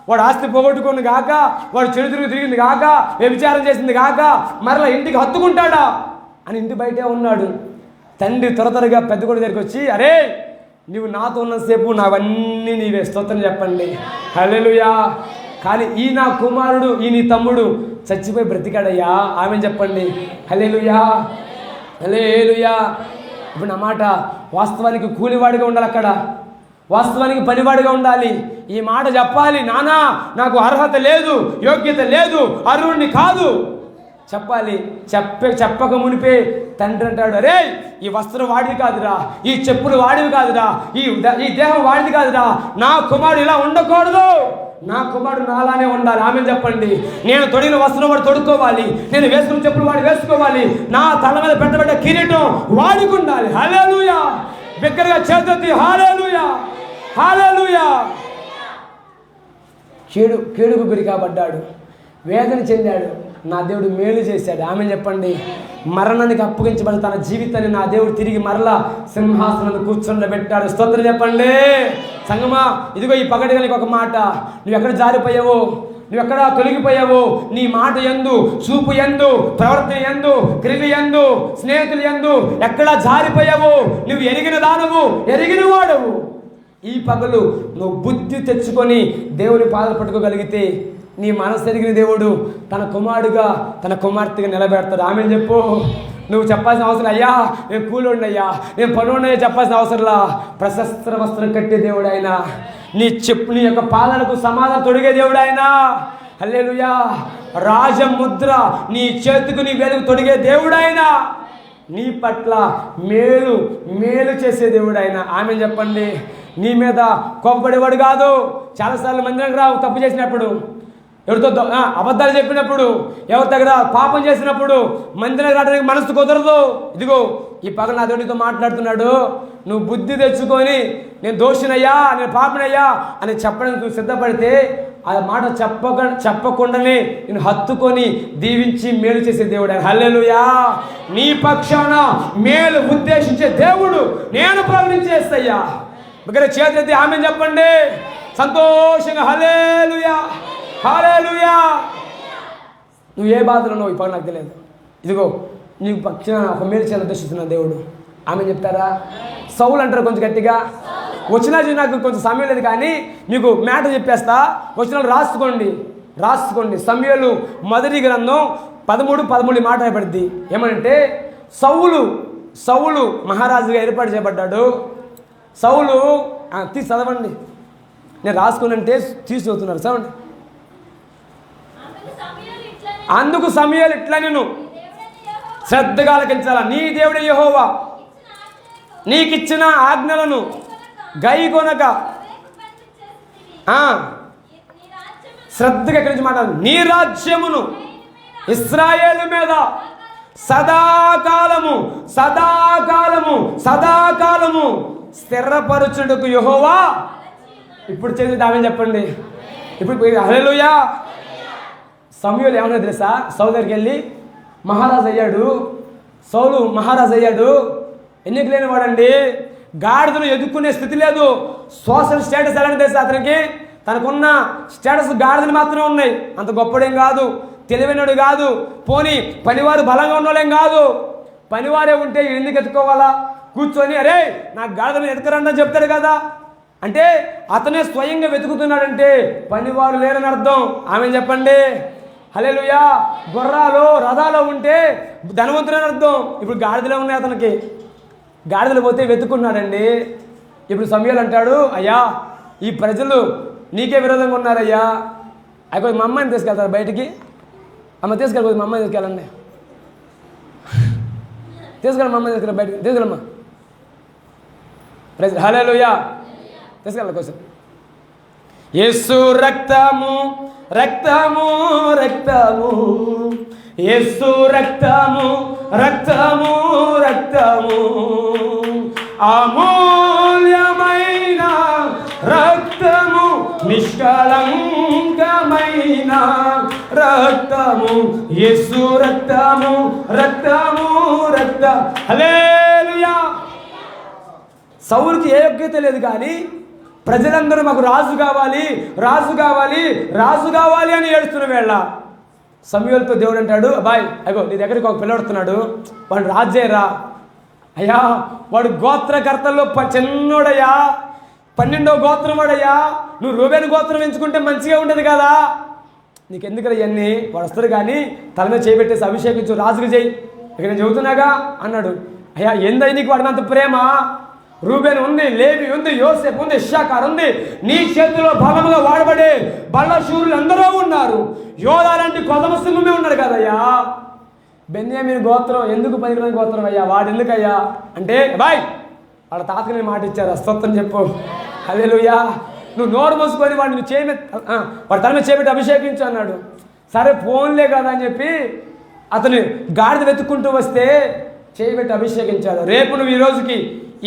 వాడు ఆస్తి పోగొట్టుకుని గాక, వాడు చెడు తిరిగింది గాక, వ్యభిచారం చేసింది గాక, మరలా ఇంటికి హత్తుకుంటాడా అని ఇంటి బయటే ఉన్నాడు. తండ్రి త్వరగా పెద్ద కొడుకు దగ్గరికి వచ్చి, అరే నువ్వు నాతో ఉన్నసేపు నావన్నీ నీవే, స్తోత్రం చెప్పండి. హల్లెలూయా. కానీ ఈ నా కుమారుడు, ఈ నీ తమ్ముడు చచ్చిపోయి బ్రతికాడయ్యా. ఆమెను చెప్పండి. హల్లెలూయా, హల్లెలూయా. ఇప్పుడు నా మాట, వాస్తవానికి కూలివాడిగా ఉండాలి, అక్కడ వాస్తవానికి పనివాడిగా ఉండాలి. ఈ మాట చెప్పాలి, నానా నాకు అర్హత లేదు, యోగ్యత లేదు, అర్హుడిని కాదు చెప్పాలి. చెప్పక మునిపే తండ్రి అంటాడు, అరే ఈ వస్త్రం వాడిది కాదురా, ఈ చెప్పులు వాడివి కాదురా, ఈ దేహం వాడిది కాదురా, నా కుమారుడు ఇలా ఉండకూడదు, నా కుమారుడు నాలానే ఉండాలి. ఆమె చెప్పండి. నేను తొడిగిన వస్త్రం వాడు తొడుక్కోవాలి, నేను వేసుకున్న చెప్పులు వాడు వేసుకోవాలి, నా తల మీద పెట్టబడ్డ కిరీటం వాడికి ఉండాలి. హల్లెలూయా. బిగ్గరగా చేతులెత్తి హల్లెలూయా, హల్లెలూయా. కేడుకు గురి కాబడ్డాడు, వేదన చెందాడు, నా దేవుడు మేలు చేశాడు. ఆమె చెప్పండి. మరణానికి అప్పగించబడి తన జీవితాన్ని నా దేవుడు తిరిగి మరలా సింహాసనాన్ని కూర్చొని స్తోత్రం చెప్పండి. సంగమా, ఇదిగో ఈ పగటిగా నీకు ఒక మాట, నువ్వు ఎక్కడ జారిపోయావో నువ్వు ఎక్కడా తొలగిపోయావు. నీ మాట యందు, చూపు యందు, ప్రవర్తన యందు, క్రియ యందు, స్నేహితులు యందు ఎక్కడా జారిపోయావు. నువ్వు ఎరిగిన దానవు, ఎరిగిన వాడవు. ఈ పగలు నువ్వు బుద్ధి తెచ్చుకొని దేవుని పాదాలు పట్టుకోగలిగితే నీ మనసు ఎరిగిన దేవుడు తన కుమారుడుగా, తన కుమార్తెగా నిలబెడతాడు. ఆమె చెప్పు. నువ్వు చెప్పాల్సిన అవసరం, అయ్యా నేను కూలోడిని, అయ్యా నేను పనున్నాయో చెప్పాల్సిన అవసరంలా. ప్రశస్త్ర వస్త్రం కట్టే దేవుడు ఆయన. నీ యొక్క పాదాలకు సమాధానం తొడిగే దేవుడు ఆయన. హల్లెలూయా. రాజముద్ర నీ చేతికి, నీ వేలుకు తొడిగే దేవుడు ఆయన. నీ పట్ల మేలు మేలు చేసే దేవుడు ఆయన. ఆమె చెప్పండి. నీ మీద కోపపడేవాడు కాదు. చాలాసార్లు మందిరానికి రావు తప్పు చేసినప్పుడు, ఎవరితో అబద్ధాలు చెప్పినప్పుడు, ఎవరి దగ్గర పాపం చేసినప్పుడు మందిరానికి రావడానికి మనసు కుదరదు. ఇదిగో ఈ పగలు నా దేవుడితో మాట్లాడుతున్నాడు. నువ్వు బుద్ధి తెచ్చుకొని నేను దోషినయ్యా, నేను పాపనయ్యా అని చెప్పడానికి నువ్వు సిద్ధపడితే ఆ మాట చెప్పకుండానే నేను హత్తుకొని దీవించి మేలు చేసే దేవుడు ఆయన. హల్లెలూయా. నీ పక్షాన మేలు ఉద్దేశించే దేవుడు నేను ప్రకటించేస్తయ్యా. దగ్గర చేతి ఆమె చెప్పండి సంతోషంగా. హల్లెలూయా, హల్లెలూయా. నువ్వు ఏ బాధలో ఉన్నావు ఇప్పుడు నాకు తెలియదు. ఇదిగో నీకు పక్షాన ఒక మేలు చేయాలని ఉద్దేశిస్తున్న దేవుడు. ఆమె చెప్తారా? సౌలు అంటారు కొంచెం గట్టిగా. వచ్చినా నాకు కొంచెం సమయం లేదు కానీ మీకు మ్యాటర్ చెప్పేస్తా. వచ్చిన రాసుకోండి. సమూయేలు మొదటి గ్రంథం 13 మాట అయిపడుద్ది. ఏమనంటే సౌలు మహారాజుగా ఏర్పాటు చేయబడ్డాడు. సౌలు తీసి చదవండి. నేను రాసుకున్నంటే తీసి చదువుతున్నారు, చదవండి. అందుకు సమూయేలు ఇట్లా నేను శ్రద్ధగా ఆలకించాలా. నీ దేవుడు యెహోవా నీకిచ్చిన ఆజ్ఞలను గైకొనక శ్రద్ధగా ఎక్కడి నుంచి మాట్లాడు. నీ రాజ్యమును ఇశ్రాయేలు మీద సదాకాలము స్థిరపరచుటకు యెహోవా ఇప్పుడు చేసి ఆమె చెప్పండి. ఇప్పుడు హల్లెలూయా. సమూయేలు ఏమన్నా తెలుసా? సౌలు దగ్గరికి వెళ్ళి సౌలు మహారాజు అయ్యాడు. ఎన్నిక లేని వాడండి. గాడిదను ఎదుర్కొనే స్థితి లేదు. సోషల్ స్టేటస్ ఎలా తెలుసా అతనికి? తనకున్న స్టేటస్ గాడిదలు మాత్రమే ఉన్నాయి. అంత గొప్పడేం కాదు, తెలివైనడు కాదు, పోనీ పనివారు బలంగా ఉన్నోళ్ళేం కాదు. పనివారే ఉంటే ఎందుకు ఎత్తుకోవాలా? కూర్చొని అరే నాకు గాడిదను ఎత్తుకరండి అని చెప్తాడు కదా. అంటే అతనే స్వయంగా వెతుకుతున్నాడంటే పనివారు లేరని అర్థం. ఆమె చెప్పండి. హల్లెలూయా. గుర్రాలు రథాలు ఉంటే ధనవంతులని అర్థం. ఇప్పుడు గాడిదలో ఉన్నాయి అతనికి. గాడిదలు పోతే వెతుక్కున్నాడండి. ఇప్పుడు సమూయేలు అంటాడు, అయ్యా ఈ ప్రజలు నీకే విరోధంగా ఉన్నారయ్యా. అయిపోయి మా అమ్మాయిని తీసుకెళ్తారు బయటికి. అమ్మ తీసుకెళ్ళిపోయి మా అమ్మాయిని తీసుకెళ్ళండి. తీసుకెళ్ళి మా అమ్మాయిని తీసుకెళ్ళి బయటికి తీసుకెళ్ళమ్మా. హల్లెలూయా. తీసుకెళ్ళ కోసం. యేసు రక్తము రక్తము రక్తము, యేసు రక్తము రక్తము రక్తము, అమూల్యమైన రక్తము, నిష్కళంకమైన రక్తము, యేసు రక్తము రక్తము హల్లెలూయా. సౌలుకి ఏ యోగ్యత లేదు కానీ ప్రజలందరూ మాకు రాజు కావాలి అని ఏడుస్తున్న వేళ సమూయేలుతో దేవుడు అంటాడు, అబ్బాయి అగో నీ దగ్గరికి ఒక పిల్లడుతున్నాడు, వాడు రాజేరా. అయ్యా వాడు గోత్రకర్తల్లో చిన్నోడయ్యా, 12వ గోత్రం వాడయ్యా. నువ్వు రూబేను గోత్రం ఎంచుకుంటే మంచిగా ఉండదు కదా. నీకెందుకు ఇవన్నీ? వాడు వస్తాడు కానీ తల మీద చేయబెట్టేసి అభిషేకించు, రాజుకు చేయి. ఇక నేను చెబుతున్నాగా అన్నాడు. అయ్యా ఏందై నీకు వాడినంత ప్రేమ? రూబేను ఉంది, లేవి ఉంది, యోసేపు ఉంది, ఇశ్శాఖారు ఉంది. నీ చేతిలో బలముగా వాడబడే బలశూరులు అందరూ ఉన్నారు. యోధా లాంటి కొదమ సింహమే ఉన్నాడు కదయ్యా. బెన్యామీను గోత్రం ఎందుకు పనికిరాని గోత్రం అయ్యా? వాడు ఎందుకయ్యా అంటే బాయ్ వాళ్ళ తాతకి నేను మాట ఇచ్చారు, అస్వత్వం చెప్పు. హల్లెలూయా. నువ్వు నోరు మూసుకొని వాడిని వాడి తల మీద చేపెట్టి అభిషేకించు అన్నాడు. సరే ఫోన్లే కదా అని చెప్పి అతను గాడిద వెతుక్కుంటూ వస్తే చేయబెట్టి అభిషేకించాడు. రేపు నువ్వు ఈ రోజుకి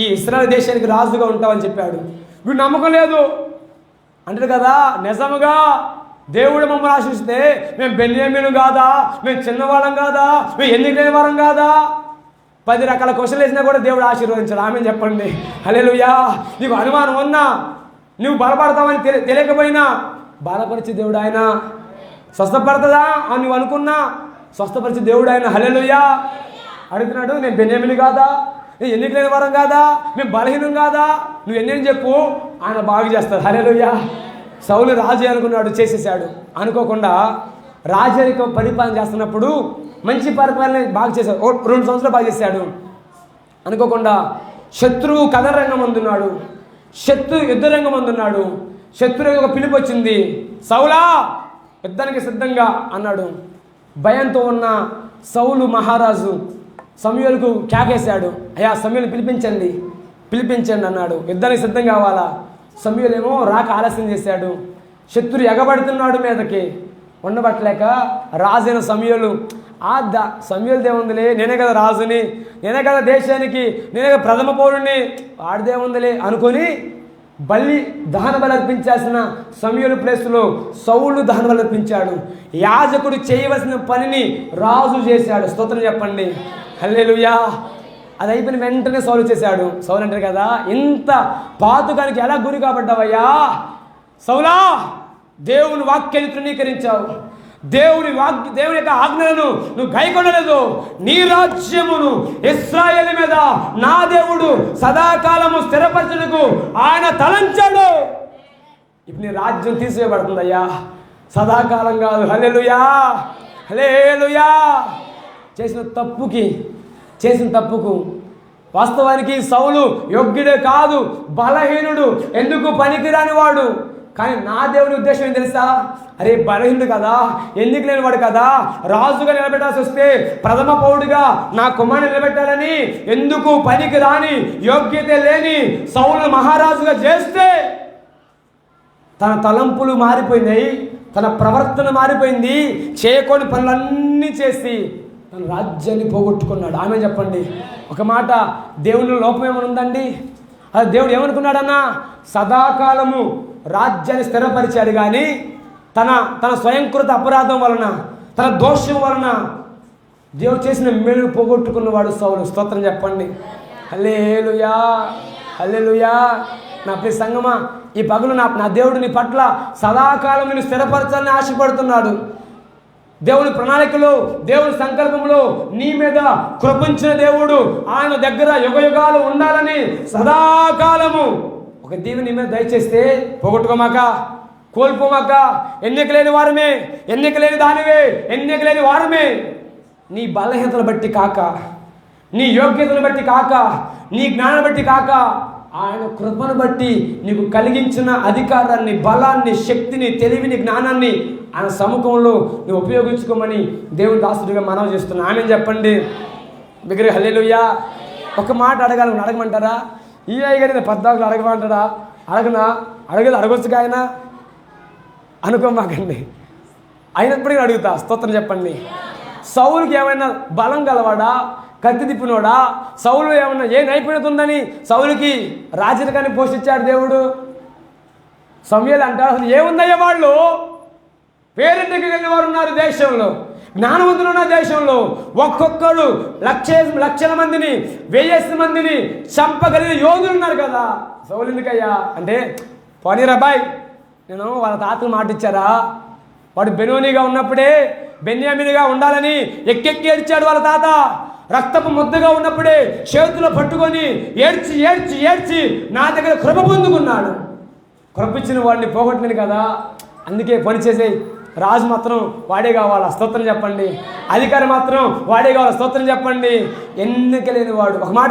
ఈ ఇశ్రాయేలు దేశానికి రాజుగా ఉంటావని చెప్పాడు. వీడు నమ్మకం లేదు అంటాడు కదా. నిజముగా దేవుడు మమ్మల్ని ఆశిస్తే మేము బెన్యామీను కాదా, మేము చిన్నవాళ్ళం కాదా, మేము ఎన్నిక లేని వారం కాదా? 10 రకాల క్వశ్చన్లు వేసినా కూడా దేవుడు ఆశీర్వదించాడు. ఆమె చెప్పండి. హల్లెలూయా. నీకు అనుమానం ఉన్నా, నువ్వు బలపడతావని తెలియకపోయినా బలపరిచే దేవుడు ఆయన. స్వస్థపడుతుందా అని నువ్వు అనుకున్నా స్వస్థపరిచే దేవుడు ఆయన. హల్లెలూయా. అడుగుతున్నాడు, నేను బెన్యామీని కాదా, నేను ఎన్నిక లేని వారం కాదా, మేము బలహీనం కాదా, నువ్వు ఎన్ని చెప్పు, ఆయన బాగు చేస్తాడు. హల్లెలూయా. సౌలు రాజు అనుకున్నాడు, చేసేసాడు. అనుకోకుండా రాజరిక పరిపాలన చేస్తున్నప్పుడు మంచి పరిపాలన బాగా చేశాడు, 2 సంవత్సరాలు బాగా చేశాడు. అనుకోకుండా శత్రువు కథరంగం అందున్నాడు, శత్రువు యుద్ధ రంగం అందున్నాడు. శత్రువు ఒక పిలుపు వచ్చింది, సౌలా యుద్ధానికి సిద్ధంగా అన్నాడు. భయంతో ఉన్న సౌలు మహారాజు సమూయేలుకు కేకేశాడు, అయ్యా సమూయేలుని పిలిపించండి అన్నాడు. యుద్ధానికి సిద్ధం కావాలా. సమూయేలు ఏమో రాక ఆలస్యం చేశాడు. శత్రువు ఎగబడుతున్నాడు మీదకి, ఉండబట్టలేక రాజైన సమూయేలు సమూయేలు దేవుందిలే, నేనే కదా రాజుని, నేనే కదా దేశానికి, నేనే కదా ప్రథమ పౌరుణ్ణి, వాడిదేముందిలే అనుకొని దహన బలి అర్పించాల్సిన సమూయేలు ప్లేస్లో సౌలు దహన బలి అర్పించాడు. యాజకుడు చేయవలసిన పనిని రాజు చేశాడు. స్తోత్రం చెప్పండి. హల్లెలూయా. అది అయిపోయిన వెంటనే సౌలు చేశాడు. సౌలు అంటారు కదా, ఇంత పాతకానికి ఎలా గురి కాబడ్డావయ్యా సౌలా, దేవుని వాక్యాన్ని తృణీకరించావు, దేవుని యొక్క ఆజ్ఞలను నువ్వు గైకొనలేదు, నీ రాజ్యమును ఇశ్రాయేలు మీద నా దేవుడు సదాకాలము స్థిరపరచుటకు ఆయన తలంచాడు. ఇప్పుడు నీ రాజ్యం తీసివేయబడుతుందయ్యా, సదాకాలం కాదు. హల్లెలూయా, హల్లెలూయా. చేసిన తప్పుకు వాస్తవానికి సౌలు యోగ్యుడే కాదు, బలహీనుడు, ఎందుకు పనికిరాని వాడు. కానీ నా దేవుని ఉద్దేశం ఏం తెలుసా, అరే బలహీనుడు కదా, ఎన్నిక లేని వాడు కదా, రాజుగా నిలబెట్టాల్సి వస్తే ప్రథమ పౌరుడిగా నా కుమారుని నిలబెట్టాలని, ఎందుకు పనికి రాని యోగ్యత లేని సౌలు మహారాజుగా చేస్తే తన తలంపులు మారిపోయినాయి, తన ప్రవర్తన మారిపోయింది, చేయకూడని పనులన్నీ చేసి తన రాజ్యాన్ని పోగొట్టుకున్నాడు. ఆమె చెప్పండి. ఒక మాట, దేవుని లోపం ఏమైనా ఉందండి? అది దేవుడు ఏమనుకున్నాడన్నా, సదాకాలము రాజ్యాన్ని స్థిరపరిచాడు. కానీ తన స్వయంకృత అపరాధం వలన, తన దోషం వలన దేవుడు చేసిన మేలు పోగొట్టుకున్నవాడు సౌలు. స్తోత్రం చెప్పండి. హల్లెలూయా, హల్లెలూయా. నా ప్రియ సంగమా, ఈ పగలు నా దేవుడు నీ పట్ల సదాకాలం నేను స్థిరపరచాలని ఆశపడుతున్నాడు. దేవుని ప్రణాళికలో, దేవుని సంకల్పంలో నీ మీద కృపించిన దేవుడు, ఆయన దగ్గర యుగయుగాలు ఉండాలని సదాకాలము ఒక దీవెన నీ మీద దయచేస్తే పోగొట్టుకోమాక, కోల్పోమాక. ఎన్నిక లేని వారమే, ఎన్నిక లేని దానివే, ఎన్నిక లేని వారమే. నీ బలహీనతను బట్టి కాక, నీ యోగ్యతను బట్టి కాక, నీ జ్ఞానం బట్టి కాక, ఆయన కృపను బట్టి నీకు కలిగించిన అధికారాన్ని, బలాన్ని, శక్తిని, తెలివిని, జ్ఞానాన్ని ఆయన సముఖంలో నువ్వు ఉపయోగించుకోమని దేవుని దాసుడిగా మనవి చేస్తున్నా. ఆమె చెప్పండి. దగ్గర హల్లెలూయా. ఒక మాట అడగమంటారా? ఈ అయ్యగారి 14 అడగమంటారా? అడగొచ్చుగా ఆయన అనుకోమాకండి. అయినప్పటికీ అడుగుతా. స్తోత్రం చెప్పండి. సౌలుకి ఏమైనా బలం గలవాడా, కత్తి తిప్పినోడా? సౌలు ఏమన్నా ఏ నైపుణ్యత ఉందని సౌలుకి రాజరికాన్ని పోషించాడు దేవుడు? సమూయేలు అంటారు, అసలు ఏముందయ్యా వాళ్ళు, పేరెంటికి వెళ్ళిన వారు ఉన్నారు దేశంలో, జ్ఞానవంతులు ఉన్న దేశంలో, ఒక్కొక్కడు లక్షల మందిని, 1000 మందిని చంపగలిగిన యోధులు ఉన్నారు కదా. సౌలు ఎందుకయ్యా అంటే, పోనీరా బాయ్, నేను వాళ్ళ తాతకు మాట ఇచ్చారా, వాడు బెనోనీగా ఉన్నప్పుడే బెన్యామీనుగా ఉండాలని ఎక్కెక్కి ఏడ్చాడు వాళ్ళ తాత. రక్తపు ముద్దగా ఉన్నప్పుడే చేతులు పట్టుకొని ఏడ్చి ఏడ్చి ఏడ్చి నా దగ్గర కృప పొందుకున్నాడు. కృపించిన వాడిని పోగొట్టలేను కదా, అందుకే పనిచేసేయి. రాజు మాత్రం వాడే కావాలా? స్తోత్రం చెప్పండి. అధికారి మాత్రం వాడే కావాలా? స్తోత్రం చెప్పండి. ఎన్నిక లేని వాడు. ఒక మాట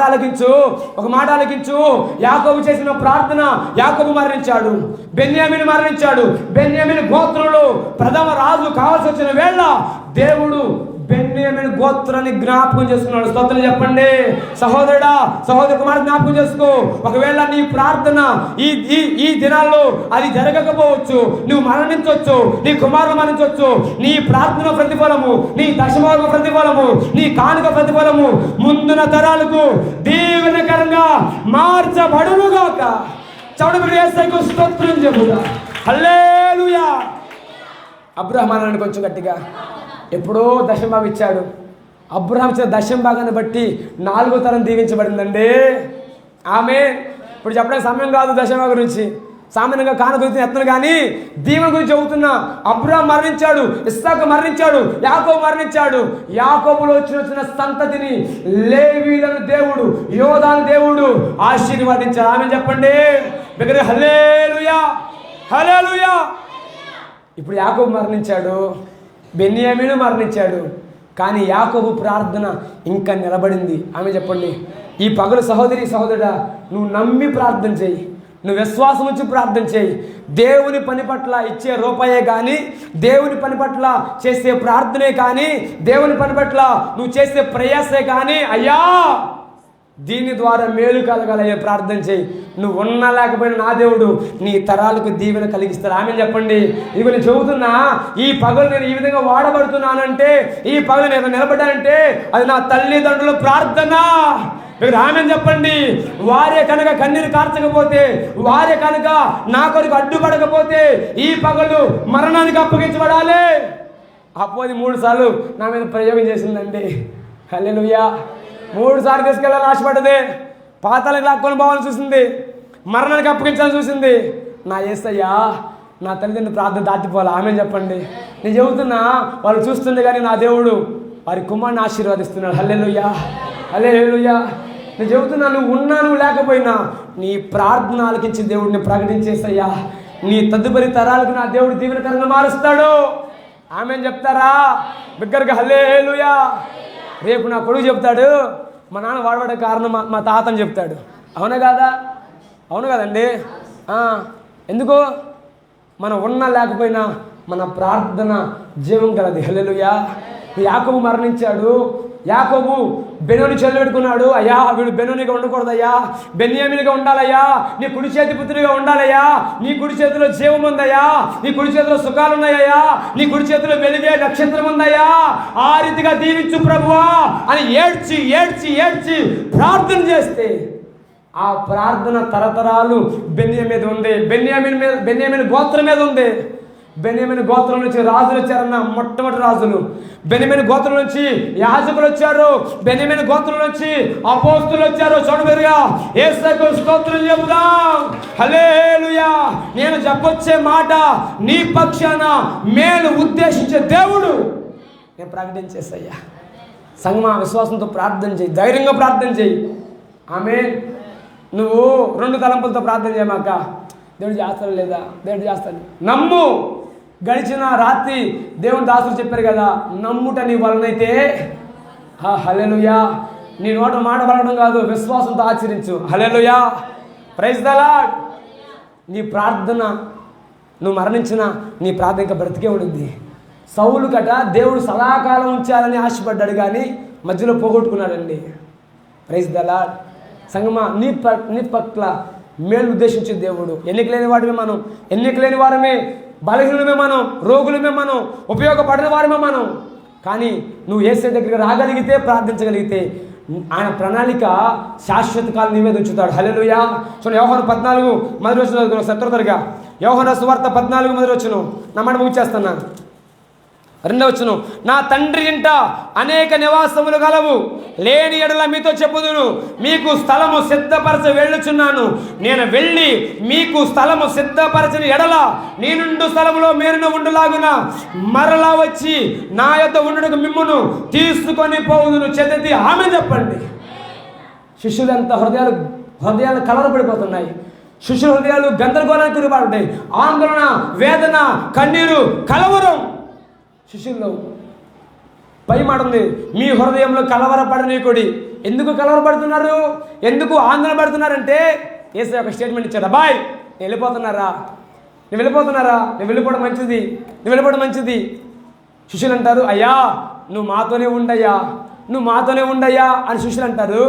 ఆలకించు. యాకోబు చేసిన ప్రార్థన, యాకోబు మరణించాడు, బెన్యామీను మరణించాడు. బెన్యామీను గోత్రంలో ప్రథమ రాజు కావాల్సి వచ్చిన వేళ దేవుడు బెన్యామీను గోత్రాన్ని జ్ఞాపకం చేసుకున్నాడు. స్తోత్రం చెప్పండి. సహోదరుడా, సహోదరి కుమారుడు జ్ఞాపకం చేసుకో. ఒకవేళ నీ ప్రార్థన ఈ దినాల్లో అది జరగకపోవచ్చు, నువ్వు మరణించవచ్చు, నీ కుమారుడు మరణించవచ్చు. నీ ప్రార్థన ప్రతిఫలము, నీ దశమభాగ ప్రతిఫలము, నీ కానుక ప్రతిఫలము ముందున తరాలకు దీవెనకరంగా మార్చబడునుగాక. చౌడబడి యేసయ్యకు స్తోత్రం చెప్పుదా. హల్లెలూయా. అబ్రహాము కొంచెం గట్టిగా ఎప్పుడో దశంభాగం ఇచ్చాడు. అబ్రహాం ఇచ్చిన దశంభాగాన్ని బట్టి 4వ తరం దీవించబడిందండి. ఆమె ఇప్పుడు చెప్పడానికి సమయం కాదు దశంభాగం గురించి. సామాన్యంగా కానదొరికిన ఎత్తను కానీ దీవెన గురించి చెబుతున్నా. అబ్రాహాం మరణించాడు, ఇస్సాకు మరణించాడు, యాకోబు మరణించాడు. యాకోబులో వచ్చిన సంతతిని లేవీయులను దేవుడు, యోధాను దేవుడు ఆశీర్వదించాడు. ఆమె చెప్పండి దగ్గర హల్లెలూయా, హల్లెలూయా. ఇప్పుడు యాకోబు మరణించాడు, బెన్యామీను మరణించాడు, కానీ యాకోబు ప్రార్థన ఇంకా నిలబడింది. ఆమె చెప్పండి ఈ పగలు సహోదరి సహోదరుడా, నువ్వు నమ్మి ప్రార్థన చేయి, నువ్వు విశ్వాసం వచ్చి ప్రార్థన చేయి. దేవుని పని పట్ల ఇచ్చే రూపాయే కానీ, దేవుని పని పట్ల చేసే ప్రార్థనే కానీ, దేవుని పని పట్ల నువ్వు చేసే ప్రయాసే కానీ, అయ్యా దీని ద్వారా మేలు కలగాలయ్యే ప్రార్థన చేయి. నువ్వు ఉన్నా లేకపోయినా నా దేవుడు నీ తరాలకు దీవెన కలిగిస్తాడు. ఆమె చెప్పండి. ఇవి నేను చెబుతున్నా, ఈ పగలు నేను ఈ విధంగా వాడబడుతున్నానంటే, ఈ పగలు నేను నిలబడ్డానంటే అది నా తల్లిదండ్రుల ప్రార్థన. ఆమె చెప్పండి. వారే కనుక కన్నీరు కార్చకపోతే, వారే కనుక నా కొరకు అడ్డుపడకపోతే ఈ పగలు మరణానికి అప్పగించబడాలి. అపోది 3 సార్లు నా మీద ప్రయోగం చేసిందండి. హల్లెలూయా. 3 సార్లు తీసుకెళ్ళాలని ఆశపడ్డది, పాతాళానికి లాక్కొని పోవాలని చూసింది, మరణానికి అప్పగించాలని చూసింది. నా యేసయ్యా నా తల్లిదండ్రుల ప్రార్థన దాటిపోవాలి. ఆమె చెప్పండి. నేను చెబుతున్నా, వాళ్ళు చూస్తుండే కానీ నా దేవుడు వారి కుమారుని ఆశీర్వదిస్తున్నాడు. హల్లెలూయా, హల్లెలూయా. నేను చెబుతున్నా, నువ్వు ఉన్నా నువ్వు లేకపోయినా నీ ప్రార్థన ఆలకించి దేవుడిని ప్రకటించేసయ్యా, నీ తదుపరి తరాలకు నా దేవుడు దీవెనకరంగా మారుస్తాడు. ఆమె చెప్తారా బిగ్గరగా హల్లెలూయా. రేపు నా కొడుకు చెప్తాడు, మా నాన్న వాడబడే కారణం మా తాతని చెప్తాడు. అవునా కాదా? అవును కదండి. ఎందుకు? మనం ఉన్నా లేకపోయినా మన ప్రార్థన జీవం కలది. హల్లెలూయా. యాకోబు మరణించాడు, యాకోబు బెనోని చెల్లబెట్టుకున్నాడు. అయ్యా వీడు బెనోనిగా ఉండకూడదయ్యా, బెన్యామీనిగా ఉండాలయ్యా, నీ కుడి చేతి పుత్రుడిగా ఉండాలయ్యా, నీ కుడి చేతిలో జీవం ఉందయ్యా, నీ కుడి చేతిలో సుఖాలు ఉన్నాయ్యా, నీ కుడి చేతిలో వెలిగే నక్షత్రం ఉందయ్యా, ఆ రీతిగా దీవించు ప్రభువా అని ఏడ్చి ఏడ్చి ఏడ్చి ప్రార్థన చేస్తే ఆ ప్రార్థన తరతరాలు బెన్యామీను మీద ఉంది, బెన్యామీను గోత్రం మీద ఉంది. బెన్యామీను గోత్రం నుంచి రాజులు వచ్చారన్న, మొట్టమొదటి రాజులు. బెన్యామీను గోత్రం నుంచి యాజకులు వచ్చారు, బెన్యామీను గోత్రం నుంచి అపోస్తులు వచ్చారు. చూడబెరుగా యేసుకు స్తోత్రం చెబుదాం. హల్లెలూయా. నేను చెప్పొచ్చే మాట నీ పక్షాన మేలు ఉద్దేశించే దేవుడు నేను ప్రకటించేసయ్యా. సంగమా విశ్వాసంతో ప్రార్థన చేయి, ధైర్యంగా ప్రార్థన చేయి. ఆమేన్. నువ్వు 2 తలంపులతో ప్రార్థన చేయమాక, దేవుడు చేస్తాడు లేదా, దేవుడు చేస్తాడు. నమ్ము. గడిచిన రాత్రి దేవుని దాసులు చెప్పారు కదా, నమ్ముట నీ వలనైతే. హల్లెలూయా. నీ నోట మాట పలకడం కాదు, విశ్వాసంతో ఆచరించు. హల్లెలూయా. Praise the lord. నీ ప్రార్థన, నువ్వు మరణించిన నీ ప్రార్థన ఇంకా బ్రతికే ఉండింది. సౌలు కట దేవుడు సదాకాలం ఉంచాలని ఆశపడ్డాడు, కానీ మధ్యలో పోగొట్టుకున్నాడండి. Praise the lord. సంగమా నీ పట్ల మేలు ఉద్దేశించే దేవుడు. ఎన్నిక లేని వాడమే మనం, ఎన్నిక లేని వారమే, బలహీనమే మనం, రోగులమే మనం, ఉపయోగపడిన వారమే మనం. కానీ నువ్వు యేసే దగ్గరికి రాగలిగితే, ప్రార్థించగలిగితే ఆయన ప్రణాళిక శాశ్వత కాలం నీ మీద ఉంచుతాడు. హల్లెలూయా. చూడండి యోహాను 14 మొదటి వచనం సత్వరగా. యోహాను సువార్త 14 మొదటి వచనం. నా మాట ముగిచేస్తున్నాను. 2వ వచనం. నా తండ్రి ఇంట అనేక నివాసములు గలవు, లేని ఎడల మీతో చెప్పుదును, మీకు స్థలము సిద్ధపరచ వెళ్ళుచున్నాను. నేను వెళ్ళి మీకు స్థలము సిద్ధపరచని ఎడల నీ నుండి స్థలములో మీరును ఉండులాగున మరలా వచ్చి నా యొద్ద ఉండుటకు మిమ్మును తీసుకొని పోవుదును. చెదతి ఆమె చెప్పండి. శిష్యులు ఎంత హృదయాలు కలవరపడిపోతున్నాయి. శిష్యుల హృదయాలు గందరగోళానికి గురిపడుతున్నాయి. ఆందోళన, వేదన, కన్నీరు, కలవరం శిష్యుల్లో. పై మాట ఉంది, మీ హృదయంలో కలవరపడనీకుడి. ఎందుకు కలవరపడుతున్నారు, ఎందుకు ఆందోళన పడుతున్నారంటే యేసు ఒక స్టేట్మెంట్ ఇచ్చాడు. అబ్బాయ్ నేను వెళ్ళిపోతున్నారా, నేను వెళ్ళిపోతున్నారా, నేను వెళ్ళిపోవడం మంచిది, నేను వెళ్ళిపోవడం మంచిది. శిష్యులు అంటారు, అయ్యా నువ్వు మాతోనే ఉండయ్యా, నువ్వు మాతోనే ఉండయ్యా అని శిష్యులు అంటారు.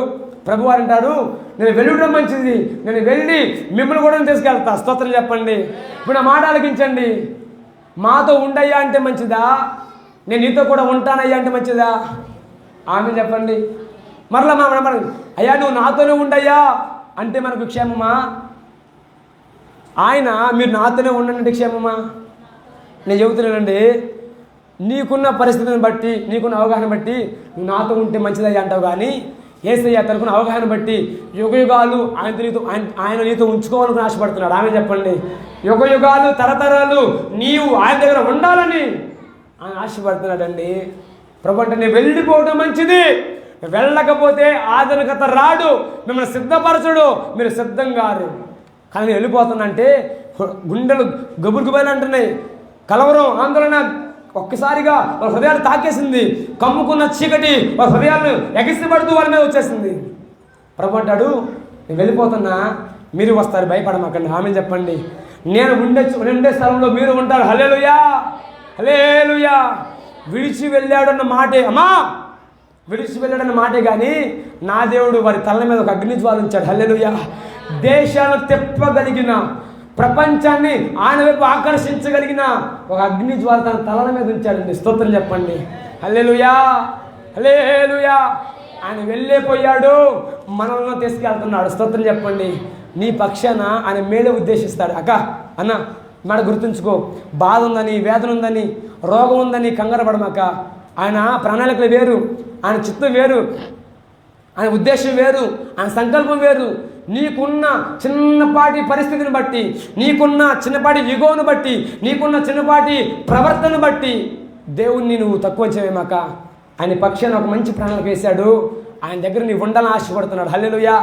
ప్రభువారు అంటారు, నేను వెళ్ళడం మంచిది, నేను వెళ్ళి మిమ్మల్ని కూడా తీసుకెళ్తా. స్తోత్రం చెప్పండి. ఇప్పుడు నా మాట ఆలకించండి. మాతో ఉండయ్యా అంటే మంచిదా, నేను నీతో కూడా ఉంటానయ్యా అంటే మంచిదా? ఆమె చెప్పండి. మరలా మనం అయ్యా నువ్వు నాతోనే ఉండయ్యా అంటే మనకు క్షేమమా? ఆయన మీరు నాతోనే ఉండండి క్షేమమా? నేను చెబుతున్నానండి, నీకున్న పరిస్థితిని బట్టి, నీకున్న అవగాహన బట్టి నువ్వు నాతో ఉంటే మంచిదయ్యా అంటావు. కానీ యేసయ్య తనకున్న అవగాహన బట్టి యుగయుగాలు ఆయన నీతో ఉంచుకోవాలని ఆశపడుతున్నాడు. ఆమె చెప్పండి. యుగయుగాలు తరతరాలు నీవు ఆయన దగ్గర ఉండాలని ఆయన ఆశపడుతున్నాడండి. ప్రభు అంటే నేను వెళ్ళిపోవడం మంచిది, వెళ్ళకపోతే ఆధునికత రాడు, మిమ్మల్ని సిద్ధపరచడు, మీరు సిద్ధం కారు. కానీ నేను వెళ్ళిపోతానంటే గుండెలు గబురుగుబైలు అంటున్నాయి, కలవరం ఆందోళన ఒక్కసారిగా వాళ్ళ హృదయాలు తాకేసింది, కమ్ముకున్న చీకటి వాళ్ళ హృదయాలను ఎగిసిపడుతూ వాళ్ళ మీద వచ్చేసింది. ప్రభు అంటాడు నేను వెళ్ళిపోతున్నా, మీరు వస్తారు, భయపడమాకండి. ఆమె చెప్పండి. నేను ఉండే స్థలంలో మీరు ఉంటారు. హల్లెలూయా, హల్లెలూయా. విడిచి వెళ్ళాడన్న మాటే, అమ్మా విడిచి వెళ్ళాడన్న మాటే కానీ నా దేవుడు వారి తల మీద ఒక అగ్ని జ్వాలించాడు. హల్లెలూయా. దేశాలను తిప్పగలిగిన, ప్రపంచాన్ని ఆయన వైపు ఆకర్షించగలిగిన ఒక అగ్ని జ్వాల తన తలల మీద ఉంచాడండి. స్తోత్రం చెప్పండి. హల్లెలూయా, హల్లెలూయా. ఆయన వెళ్ళిపోయాడు, మనల్ని తీసుకెళ్తున్నాడు. స్తోత్రం చెప్పండి. నీ పక్షాన ఆయన మేలు ఉద్దేశిస్తాడు. అన్న మాట గుర్తుంచుకో, బాధ ఉందని, వేదన ఉందని, రోగం ఉందని కంగారు పడమాక. ఆయన ప్రణాళికలు వేరు, ఆయన చిత్తం వేరు, ఆయన ఉద్దేశం వేరు, ఆయన సంకల్పం వేరు. నీకున్న చిన్నపాటి పరిస్థితిని బట్టి, నీకున్న చిన్నపాటి యుగోను బట్టి, నీకున్న చిన్నపాటి ప్రవర్తన బట్టి దేవుణ్ణి నువ్వు తక్కువ చేయమాక. ఆయన పక్షాన ఒక మంచి ప్రణాళిక వేశాడు. ఆయన దగ్గర నీవు ఉండాలని ఆశపడుతున్నాడు. హల్లెలూయా.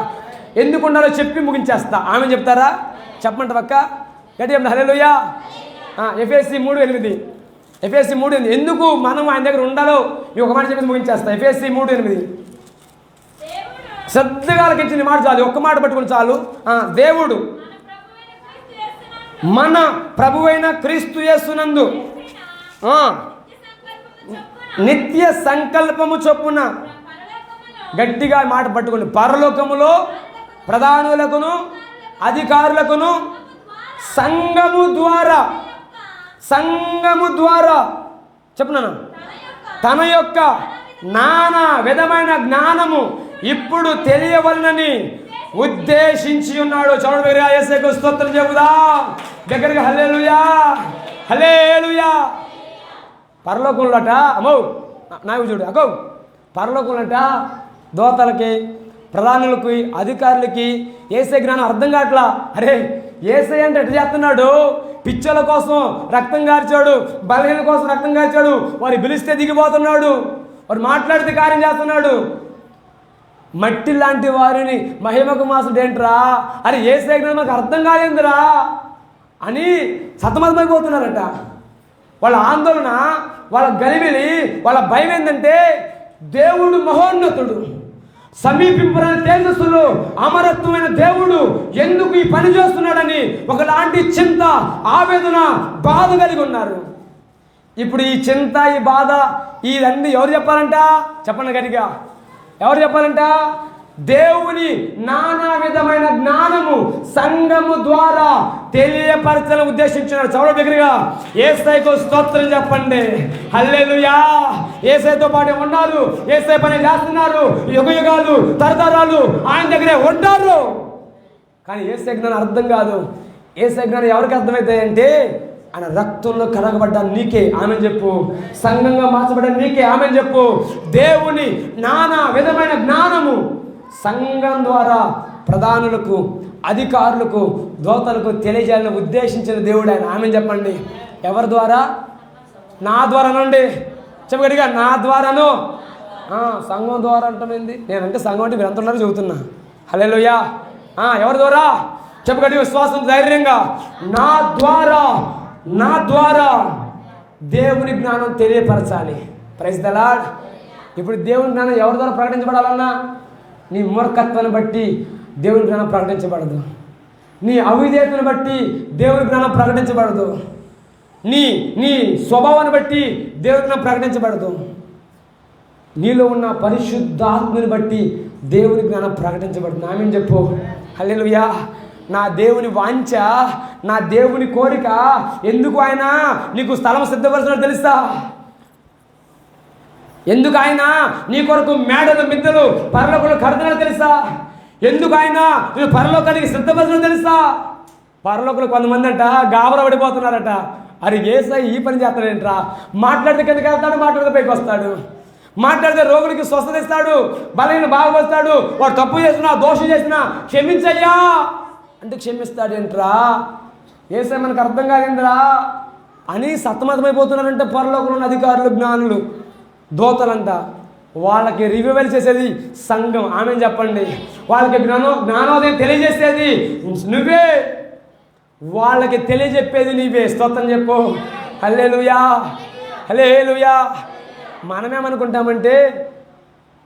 ఎందుకు ఉండాలో చెప్పి ముగించేస్తా. ఆమె చెప్తారా? చెప్పండి పక్క గట్టి చెప్పండి. హల్లెలూయా. ఎఫెసీ 3:8. ఎఫెసీ 3:8. ఎందుకు మనం ఆయన దగ్గర ఉండాలో ఈ ఒక మాట చెప్పి ముగించేస్తా. ఎఫెసీ 3:8. శ్రద్ధగా ఆలకించిన మాట చాలు, ఒక్క మాట పట్టుకుని చాలు. దేవుడు మన ప్రభువైన క్రీస్తు యేసునందు నిత్య సంకల్పము చొప్పున, గట్టిగా మాట పట్టుకుని, పరలోకములో ప్రధానులకును అధికారులకును సంఘము ద్వారా చెప్పున్నాను, తన యొక్క నానా విధమైన జ్ఞానము ఇప్పుడు తెలియవలనని ఉద్దేశించి ఉన్నాడు. చౌడ దగ్గర యేసుకు స్తోత్రం చెబుదా దగ్గరగా. హల్లెలూయా, హల్లెలూయా. పరలోకంలోట అమ్మో నాకు చూడు అగో, పరలోకంలోట దోతలకి, ప్రధానులకి, అధికారులకి యేసే జ్ఞానం అర్థం కావట్లా. అరే యేసే అంటే ఎట్లా చేస్తున్నాడు? పిచ్చల కోసం రక్తం కార్చాడు, బలహీన కోసం రక్తం కార్చాడు, వారు పిలిస్తే దిగిపోతున్నాడు, వారు మాట్లాడితే కార్యం చేస్తున్నాడు. మట్టి లాంటి వారిని మహిమకు మాసుడు ఏంట్రా? అరే యేసే జ్ఞానం నాకు అర్థం కాలేదురా అని సతమతమైపోతున్నారట. వాళ్ళ ఆందోళన, వాళ్ళ గలిబిలి, వాళ్ళ భయం ఏంటంటే దేవుడు మహోన్నతుడు, సమీపింపరాని తేజస్సులో అమరత్వమైన దేవుడు ఎందుకు ఈ పని చేస్తున్నాడని ఒకలాంటి చింత, ఆవేదన, బాధ కలిగి ఉన్నారు. ఇప్పుడు ఈ చింత, ఈ బాధ, ఇవన్నీ ఎవరు చెప్పాలంట? చెప్పండి గట్టిగా, ఎవరు చెప్పాలంట? దేవుని నానా విధమైన జ్ఞానము సంఘము ద్వారా తెలియపరచాలని ఉద్దేశించున్నాడు. చౌడ దగ్గరగా యేసయ్యకు స్తోత్రం చెప్పండి. హల్లెలూయా. యేసయ్యతో పాటు ఉన్నారు, యేసయ్య పని చేస్తున్నారు, యుగయుగాలు తరతరాలు ఆయన దగ్గరే ఉంటారు. కానీ యేసయ్య జ్ఞానం అర్థం కాదు. యేసయ్య జ్ఞానం ఎవరికి అర్థమవుతాయంటే ఆయన రక్తంలో కడగబడ్డ నీకే ఆమెను చెప్పు, సంఘంగా మార్చబడ్డ నీకే ఆమెను చెప్పు. దేవుని నానా విధమైన జ్ఞానము సంఘం ద్వారా ప్రధానులకు, అధికారులకు, దోతలకు తెలియజేయాలని ఉద్దేశించిన దేవుడు ఆయన. ఆమెను చెప్పండి. ఎవరి ద్వారా? నా ద్వారానండి. చెప్పగడిగా నా ద్వారాను. సంఘం ద్వారా అంటామేంది? నేనంటే సంఘం అంటే మీరు ఎంత ఉన్నారో చెబుతున్నా. హల్లెలూయా. ఎవరి ద్వారా? చెప్పగడిగా విశ్వాసం ధైర్యంగా, నా ద్వారా దేవుని జ్ఞానం తెలియపరచాలి. Praise the lord. ఇప్పుడు దేవుని జ్ఞానం ఎవరి ద్వారా ప్రకటించబడాలన్నా నీ మూర్ఖత్వాన్ని బట్టి దేవుని జ్ఞానం ప్రకటించబడదు, నీ అవిధేయతను బట్టి దేవుని జ్ఞానం ప్రకటించబడదు, నీ స్వభావాన్ని బట్టి దేవుని జ్ఞానం ప్రకటించబడదు, నీలో ఉన్న పరిశుద్ధాత్మని బట్టి దేవుని జ్ఞానం ప్రకటించబడుతుంది. ఆమేన్ చెప్పు. హల్లెలూయా. నా దేవుని వాంఛ, నా దేవుని కోరిక, ఎందుకు ఆయన నీకు స్థలం సిద్ధపరచున్నాడో తెలుసా? ఎందుకు ఆయన నీ కొరకు మేడలు, మిద్దెలు పరలోకంలో కడుతున్నాడో తెలుసా? ఎందుకు ఆయన నేను పరలోకానికి సిద్ధపరచడం తెలుసా? పరలోకంలో కొంతమంది అంట గాబరా పడిపోతున్నారట. అరే యేసయ్య ఈ పని చేస్తాడేంట్రా? మాట్లాడితే కిందకి వెళ్తాడు, మాట్లాడితే పైకి వస్తాడు, మాట్లాడితే రోగులకి స్వస్థత ఇస్తాడు, బలహీన బాగుపరుస్తాడు. వాడు తప్పు చేసినా దోషం చేసినా క్షమించయ్యా అంటే క్షమిస్తాడు. ఏంట్రా యేసయ్య మనకు అర్థం కాదేంద్రా అని సతమతమైపోతున్నారంటే పరలోకంలో ఉన్న అధికారులు, జ్ఞానులు, దోతలంట. వాళ్ళకి రివ్యూవల్ చేసేది సంఘం. ఆమె చెప్పండి. వాళ్ళకి జ్ఞానోదయం తెలియజేసేది నువ్వే, వాళ్ళకి తెలియజెప్పేది నీవే. స్తోత్రం చెప్పు. హల్లెలూయా, హల్లెలూయా. మనమేమనుకుంటామంటే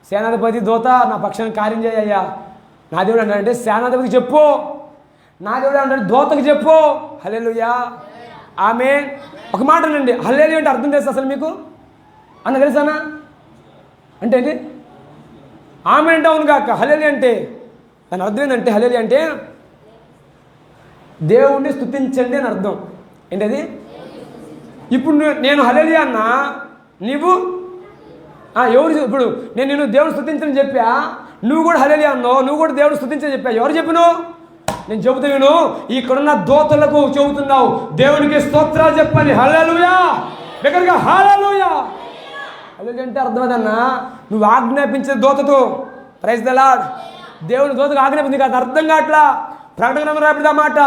సేనాధిపతి దోత నా పక్షాన్ని కార్యం చేయయ్యా. నా దేవుడు అంటాడంటే సేనాధిపతికి చెప్పు, నా దేవుడు అంటే దోతకు చెప్పు. హల్లెలూయా, ఆమేన్. ఒక మాట అండి, హల్లెలూయా అంటే అర్థం తెలుసు అసలు మీకు అన్న తెలుసానా? అంటే ఏంటి? ఆమేన్ అంటే అవును కాక హల్లెలూయా అంటే దాని అర్థం ఏంటంటే, హల్లెలూయా అంటే దేవుణ్ణి స్తుతించండి అని అర్థం. ఏంటది? ఇప్పుడు నేను హల్లెలూయా అన్నా, నీవు ఎవరు? ఇప్పుడు నేను దేవుని స్తుతించని చెప్పా, నువ్వు కూడా హల్లెలూయా అన్నావు, నువ్వు కూడా దేవుడు స్తుతించని చెప్పా. ఎవరు చెప్పిను? నేను చెబుతాను. ఇక్కడున్న దోతలకు చెబుతున్నావు దేవునికి స్తోత్రాలు చెప్పాలి. హల్లెలూయా, దగ్గరగా హల్లెలూయా. హల్లెలూయా అంటే అర్థమేదన్నా, నువ్వు ఆజ్ఞాపించే దోతతో. Praise the lord. దేవుని దోతకు ఆజ్ఞాపించింది కాదు, అర్థం కావట్లా. ప్రకటన రాబడి మాట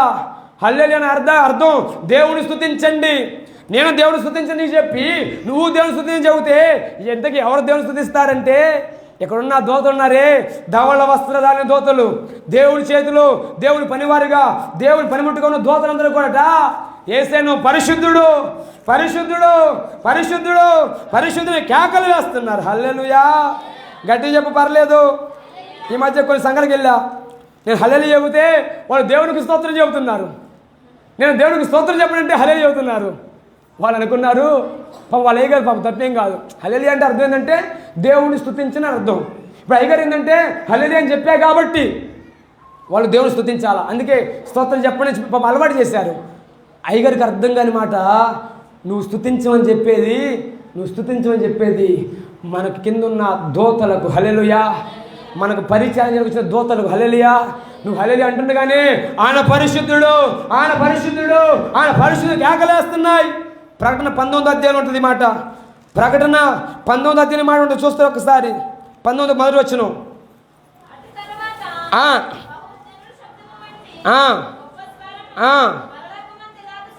హల్లెలూయా అని అర్థం దేవుని స్తుతించండి. నేను దేవుని స్తుతించని చెప్పి నువ్వు దేవుని స్తుతించి చెబితే ఎంతకి ఎవరు దేవుని స్తుతిస్తారంటే, ఇక్కడున్న దోతలు ఉన్నారే, ధవళ వస్త్రధారణ దోతలు, దేవుని చేతులు, దేవుని పనివారిగా, దేవుని పనిముట్టుగా ఉన్న దోతలందరూ కూడా యేసయ్యను పరిశుద్ధుడు, పరిశుద్ధుడు, పరిశుద్ధుడు, పరిశుద్ధుని కేకలు వేస్తున్నారు. హల్లెలూయా. గట్టిగా చెప్పు, పర్లేదు. ఈ మధ్య కొన్ని సంఘాలకు వెళ్ళా, నేను హల్లెలూయా చెబితే వాళ్ళు దేవునికి స్తోత్రం చెబుతున్నారు. నేను దేవునికి స్తోత్రం చెప్పడంటే హల్లెలూయా చెబుతున్నారు. వాళ్ళు అనుకున్నారు వాళ్ళ అయ్యగారు పాపం తప్పేం కాదు. హల్లెలూయా అంటే అర్థం ఏంటంటే దేవుని స్తుతించిన అర్థం. ఇప్పుడు అయ్యగారు ఏంటంటే హల్లెలూయా అని చెప్పా కాబట్టి వాళ్ళు దేవుని స్తుతించాలా, అందుకే స్తోత్రం చెప్పని పాపం అలవాటు చేశారు. అయ్యగారికి అర్థం కాని మాట, నువ్వు స్తుతించమని చెప్పేది, నువ్వు స్తుతించమని చెప్పేది మనకు కింద ఉన్న దోతలకు. హల్లెలూయా. మనకు పరిచయం వచ్చిన దోతలకు. హల్లెలూయా. నువ్వు హల్లెలూయా అంటుండగానే ఆయన పరిశుద్ధుడు, ఆయన పరిశుద్ధుడు, ఆయన పరిశుద్ధుడు కేకలేస్తున్నాయి. ప్రకటన 19వ అధ్యాయంలో ఉంటుంది మాట. ప్రకటన 19వ అధ్యాయం మాట ఉంటుంది, చూస్తే ఒకసారి 19 మొదటి వచనం.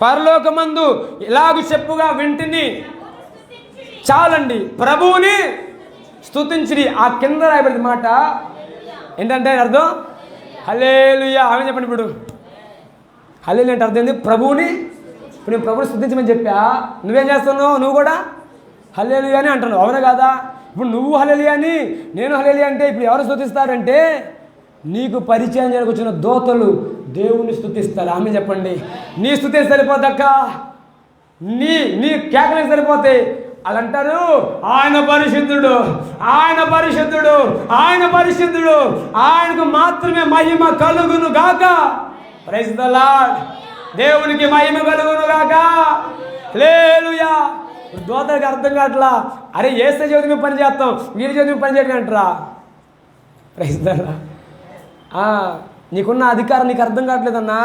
పరలోకమందు ఇలాగు చెప్పుగా వింటిని. చాలండి, ప్రభువుని స్తుతించిరి. ఆ కింద రాయబడింది మాట ఏంటంటే అర్థం హల్లెలూయా. ఆమె చెప్పండి. ఇప్పుడు హల్లెలూయా అంటే అర్థం ఏంది? ప్రభువుని. ఇప్పుడు నేను ప్రభువుని స్తుతించమని చెప్పా, నువ్వేం చేస్తున్నావు? నువ్వు కూడా హల్లెలూయా అని అంటున్నావు, అవునా కాదా? ఇప్పుడు నువ్వు హల్లెలూయా అని, నేను హల్లెలూయా అంటే ఇప్పుడు ఎవరు స్తుతిస్తారంటే నీకు పరిచయం చేయడానికి వచ్చిన దోతలు దేవుని స్తుతిస్తారు. ఆమె చెప్పండి. నీ స్తుతి సరిపోదక్క, నీ కేకలు సరిపోతాయి. వాళ్ళు అంటారు ఆయన పరిశుద్ధుడు, ఆయన పరిశుద్ధుడు, ఆయన పరిశుద్ధుడు, ఆయనకు మాత్రమే మహిమ కలుగును గాక. Praise the Lord. దేవునికి మహిమ కలుగును గాక. హల్లెలూయా. దోతలకు అర్థం కావట్లా. అరే యేసయ్య చదివి మేము పని చేస్తాం, మీరు చదివి పని చేయడం అంటారా? Praise the Lord. నీకున్న అధికారం నీకు అర్థం కావట్లేదన్నా,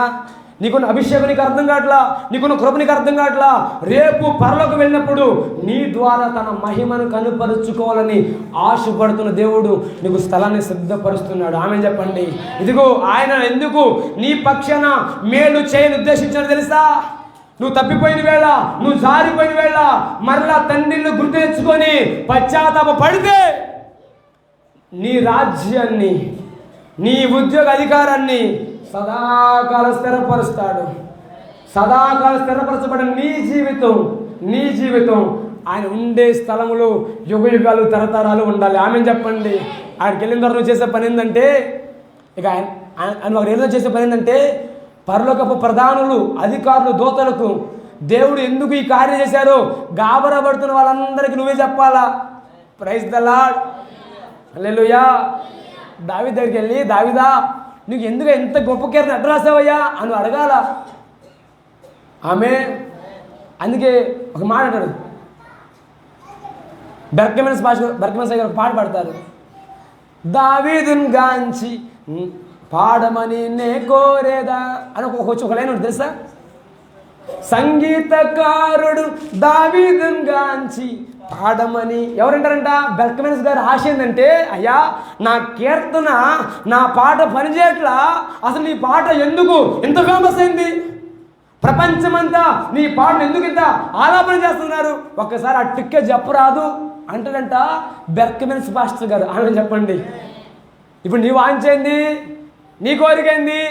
నీకున్న అభిషేకం నీకు అర్థం కావట్లా, నీకున్న కృప నీకు అర్థం కావట్లా. రేపు పరలోకి వెళ్ళినప్పుడు నీ ద్వారా తన మహిమను కనుపరుచుకోవాలని ఆశపడుతున్న దేవుడు నీకు స్థలాన్ని సిద్ధపరుస్తున్నాడు. ఆమె చెప్పండి. ఇదిగో ఆయన ఎందుకు నీ పక్షాన మేలు చేయని ఉద్దేశించాడు తెలుసా? నువ్వు తప్పిపోయిన వేళ, నువ్వు జారిపోయిన వేళ మరలా తండ్రిని గుర్తు తెచ్చుకొని పశ్చాత్తాప పడితే నీ రాజ్యాన్ని, నీ ఉద్యోగ అధికారాన్ని సదాకాలం స్థిరపరుస్తాడు. సదాకాలం స్థిరపరచబడిన నీ జీవితం ఆయన ఉండే స్థలములో యుగ యుగాలు తరతరాలు ఉండాలి. ఆమె చెప్పండి. ఆయనకి వెళ్ళిన తర్వాత నువ్వు చేసే పని ఏంటంటే, ఇక ఆయన ఒక ఏదో చేసే పని ఏంటంటే, పరలోకపు ప్రధానులు, అధికారులు, దోతలకు దేవుడు ఎందుకు ఈ కార్యం చేశారో గాబరపడుతున్న వాళ్ళందరికీ నువ్వే చెప్పాలా. Praise the lord. హల్లెలూయా. దావీదు దగ్గరికి వెళ్ళి, దావీదా నీకు ఎందుకు ఎంత గొప్ప కీర్తన ఎట్లా రాసావయ్యా అని అడగాల. ఆమె అందుకే ఒక మాట అంటాడు, బెర్కమెన్స్ గారు పాట పాడతారు. దావీదును గాంచి పాడమని నే కోరేదా అని ఒక లైన్ ఉంటుంది తెలుసా? సంగీతకారుడు దావీదును గాంచి పాడమని ఎవరంటారంట? బెర్క్మెన్స్ గారు ఆశ ఏంటంటే, అయ్యా నా కీర్తన, నా పాట పనిచేయట్లా, అసలు నీ పాట ఎందుకు ఇంత ఫేమస్ అయింది, ప్రపంచమంతా నీ పాటను ఎందుకు ఇంత ఆలాపన చేస్తున్నారు, ఒక్కసారి ఆ టిక్కే చెప్పరాదు అంటాడంట బెర్క్మెన్స్ పాస్టర్ గారు. ఆమె చెప్పండి, ఇప్పుడు నీ వాంచేంది, నీ కోరికేంది?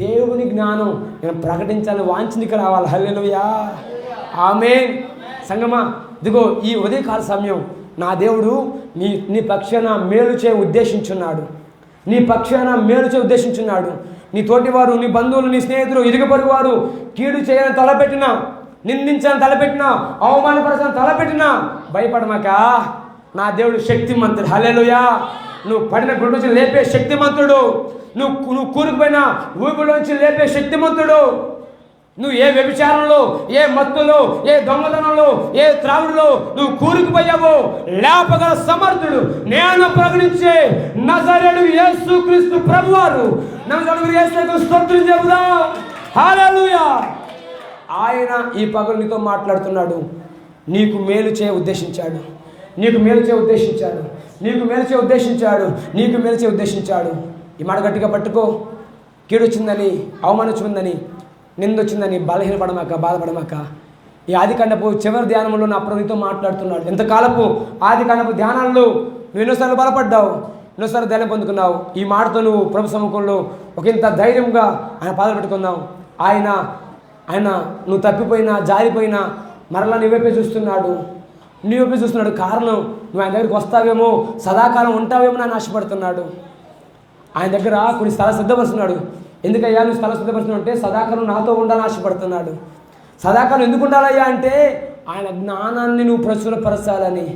దేవుని జ్ఞానం నేను ప్రకటించాలని వాంఛనికి రావాలి. హల్లెలూయా, ఆమేన్. సంగమా, ఇదిగో ఈ ఉదయకాల సమయం నా దేవుడు నీ పక్షాన మేలు చేయ ఉద్దేశించున్నాడు. నీ పక్షాన మేలు చేయ ఉద్దేశించున్నాడు. నీ తోటివారు, నీ బంధువులు, నీ స్నేహితులు, ఇరుగపొరుగు వారు కీడు చేయాలని తలపెట్టినా, నిందించాలని తలపెట్టినా, అవమానపరచాలని తలపెట్టినా భయపడమాక. నా దేవుడు శక్తిమంతుడు. హల్లెలూయా. నువ్వు పడిన గుడ్డ నుంచి లేపే శక్తిమంతుడు. నువ్వు కూరుకుపోయిన ఊపిలోంచి లేపే శక్తిమంతుడు. నువ్వు ఏ వ్యభిచారంలో, ఏ మత్తులో, ఏ దొంగతనంలో, ఏ త్రాగుడులో నువ్వు కూరుకుపోయావో లేపగల సమర్థుడు నేను ప్రకటించే నజరేయుడు యేసుక్రీస్తు ప్రభువారు. నజరేయుడు యేసుకు స్తోత్రం చెబుదాం. హల్లెలూయా. ఆయన ఈ పగలు నీతో మాట్లాడుతున్నాడు. నీకు మేలు చేయ ఉద్దేశించాడు. నీకు మేలు చేయ ఉద్దేశించాడు. నీకు మేలు చేయ ఉద్దేశించాడు. నీకు మేలు చేయ ఉద్దేశించాడు. ఈ మాట గట్టిగా పట్టుకో. కీడు వచ్చిందని, అవమానం వచ్చిందని, నిందొచ్చిందని బలహీనపడమాక, బాధపడమాక. ఈ ఆదికాండపు చివరి ధ్యానంలో నా ప్రభుతో మాట్లాడుతున్నాడు. ఎంతకాలపు ఆదికాండపు ధ్యానాల్లో నువ్వు ఎన్నోసార్లు బలపడ్డావు, ఎన్నోసార్లు ధైర్యం పొందుకున్నావు. ఈ మాటతో నువ్వు ప్రభు సముఖంలో ఒక ఇంత ధైర్యంగా ఆయన పాదలు పెట్టుకున్నావు. ఆయన నువ్వు తప్పిపోయినా, జారిపోయినా మరలా నీ వైపే చూస్తున్నాడు. నీ వైపే చూస్తున్నాడు. కారణం నువ్వు ఆయన దగ్గరికి వస్తావేమో, సదాకాలం ఉంటావేమో అని ఆశపడుతున్నాడు. ఆయన దగ్గర కొన్ని స్థలం సిద్ధపరుస్తున్నాడు. ఎందుకయ్యా నువ్వు స్థలం సిద్ధపరుస్తున్నావు అంటే, సదాకాలం నాతో ఉండాలని ఆశపడుతున్నాడు. సదాకాలం ఎందుకు ఉండాలయ్యా అంటే, ఆయన జ్ఞానాన్ని నువ్వు ప్రచురపరచాలని,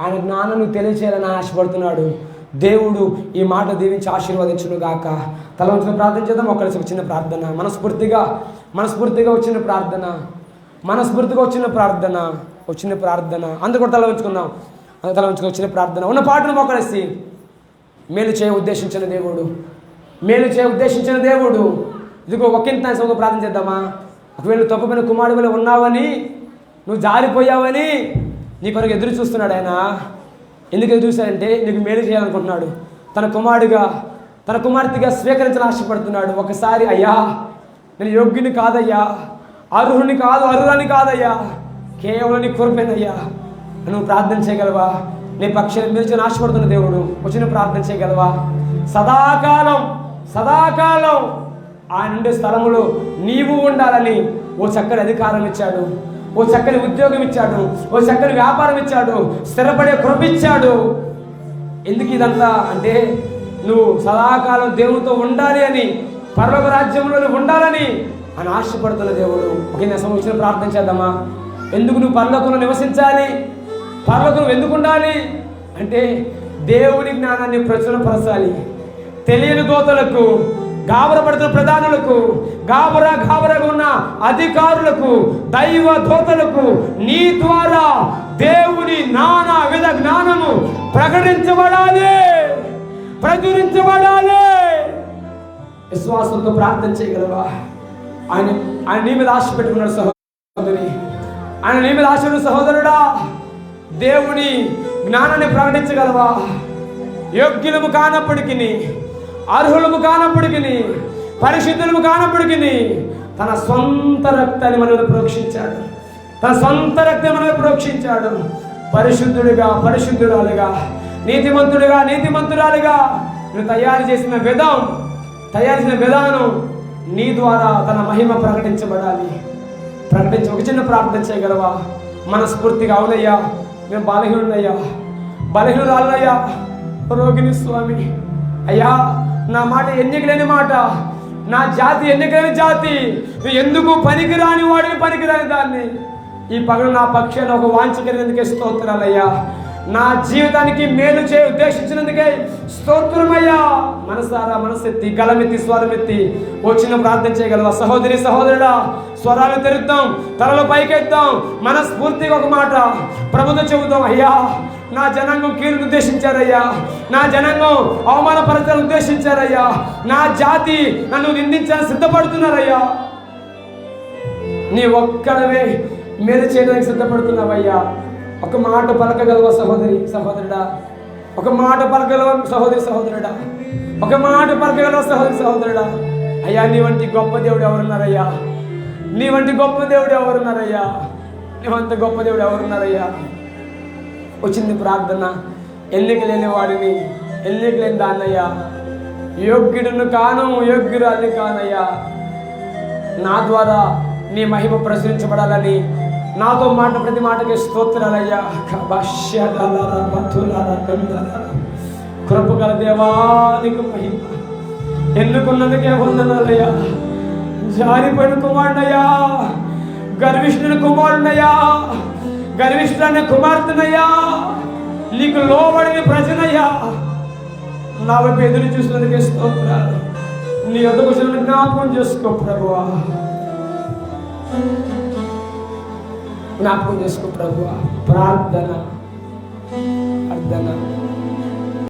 ఆయన జ్ఞానాన్ని నువ్వు తెలియచేయాలని ఆశపడుతున్నాడు. దేవుడు ఈ మాట దీవించి ఆశీర్వదించును గాక. తల వంచిన ప్రార్థన చేద్దాం. ఒకరికి ఒక చిన్న ప్రార్థన, మనస్ఫూర్తిగా వచ్చిన ప్రార్థన, వచ్చిన ప్రార్థన. అందుకు కూడా తల వంచుకుందాం. తల వంచుకు వచ్చిన ప్రార్థన ఉన్న పాటను మొక్కలేసి మేలు చేయ ఉద్దేశించిన దేవుడు, ఇదిగో ఒకంత సమయంలో ప్రార్థన చేద్దామా? ఒకవేళ తప్పుపైన కుమారుడు వల్ల ఉన్నావని, నువ్వు జారిపోయావని నీ కొరకు ఎదురు చూస్తున్నాడు ఆయన. ఎందుకు ఎదురు చూశాడంటే, నీకు మేలు చేయాలనుకుంటున్నాడు. తన కుమార్తెగా స్వీకరించాలని ఆశపడుతున్నాడు. ఒకసారి, అయ్యా నేను యోగ్యుని కాదయ్యా, అర్హుని కాదు, అర్హులని కాదయ్యా, కేవలం నీ కోరిపోయిందయ్యా, నువ్వు ప్రార్థన చేయగలవా? నీ పక్షాన్ని మీరు ఆశపడుతున్న దేవుడు వచ్చిన ప్రార్థన చేయగలవా? సదాకాలం ఆయన ఉండే స్థలములో నీవు ఉండాలని ఓ చక్కని అధికారం ఇచ్చాడు, ఓ చక్కని ఉద్యోగం ఇచ్చాడు, ఓ చక్కని వ్యాపారం ఇచ్చాడు, స్థిరపడే కృప ఇచ్చాడు. ఎందుకు ఇదంతా అంటే, నువ్వు సదాకాలం దేవునితో ఉండాలి అని, పరలోక రాజ్యంలో నువ్వు ఉండాలని అని ఆశపడుతున్న దేవుడు. ఒక సంవత్సరం ప్రార్థన చేద్దామా? ఎందుకు నువ్వు పరలోకంలో నివసించాలి? పరలోకం ఎందుకు ఉండాలి అంటే, దేవుని జ్ఞానాన్ని ప్రచురపరచాలి. తెలియని దోతలకు, గాబరపడుతున్న ప్రధానులకు, గాబరాగా ఉన్న అధికారులకు, దైవ దోతలకు నీ ద్వారా దేవుని నానా విధ జ్ఞానము ప్రచురించబడాలి. విశ్వాసంతో ప్రార్థన చేయగలవా? ఆయన నీ మీద ఆశ పెట్టుకున్నాడు సహోదరి, ఆయన నీ మీద ఆశ సహోదరుడా. దేవుని జ్ఞానాన్ని ప్రకటించగలవా? యోగ్యులము కానప్పటికీ, అర్హులము కానప్పటికీ, పరిశుద్ధులము కానప్పటికీ తన సొంత రక్తాన్ని మన మీద ప్రోక్షించాడు. పరిశుద్ధురాలుగా, నీతిమంతురాలుగా నువ్వు తయారు చేసిన విధానం నీ ద్వారా తన మహిమ ప్రకటించబడాలి. ఒక చిన్న ప్రార్థన చేయగలవా? మనస్ఫూర్తిగా, అవునయ్యా మేము బలహీనురాలయ్యా, రోగిని స్వామి, అయ్యా నా మాట ఎన్నికలేని మాట, నా జాతి ఎన్నికలేని జాతి, నువ్వు ఎందుకు పనికిరాని వాడిని, పనికిరాని దాన్ని ఈ పగలు నా పక్షాన ఒక వాంఛ కలిగినందుకే స్తోత్రాలయ్యా. నా జీవితానికి మేలు చేయ ఉద్దేశించినందుకే స్తోత్రమయ్యా. మనసారా, మనసెత్తి, గలమెత్తి, స్వరమెత్తి వచ్చిన ప్రార్థన చేయగలవా? సహోదరుడా, స్వరాలు తెరుద్దాం, తలలో పైకెత్తాం, మనస్ఫూర్తిగా ఒక మాట ప్రభుతో చెబుతాం. అయ్యా నా జనాంగం కీడును ఉద్దేశించారయ్యా, నా జనాంగం అవమానపరచాలని ఉద్దేశించారయ్యా, నా జాతి నన్ను నిందించాలని సిద్ధపడుతున్నారయ్యా. నీ ఒక్కడవే మేలు చేయడానికి సిద్ధపడుతున్నావయ్యా. ఒక మాట పలకగలవ సహోదరి సహోదరుడా, ఒక మాట పలకగలవ సహోదరి సహోదరుడా, ఒక మాట పలకగలవ సహోదరి సహోదరుడా. అయ్యా, నీ వంటి గొప్ప దేవుడు ఎవరున్నారయ్యా? నీ వంటి గొప్ప దేవుడు ఎవరున్నారయ్యా? నీ వంటి గొప్ప దేవుడు ఎవరున్నారయ్యా? వచ్చింది ప్రార్థన. ఎన్నిక లేని వాడిని, ఎన్నిక లేని దాన్నయ్యా, యోగ్యుడును కాను, యోగ్యురాలి కానయ్యా. నా ద్వారా నీ మహిమ ప్రచురించబడాలని నాతో మాట ప్రతి మాటకి స్తోత్రాలయ్యా. కృపగల దేవానికి మహిమ. ఎన్నుకున్నందుకే వందనాలయ్యా. జారిపోయిన కుమారుడయ్యా, గర్విష్ఠుని కుమారుడయ్యా, గర్విష్ఠుని కుమార్తెనయ్యా, నీకు లోబడిన ప్రజనయ్యా. నా వైపు ఎదురు చూసినందుకే స్తోత్రాలు. నీ వద్దకు వచ్చిన జ్ఞాపకం చేసుకో ప్రభువా, జ్ఞాపకం చేసుకో ప్రభువా. ప్రార్థన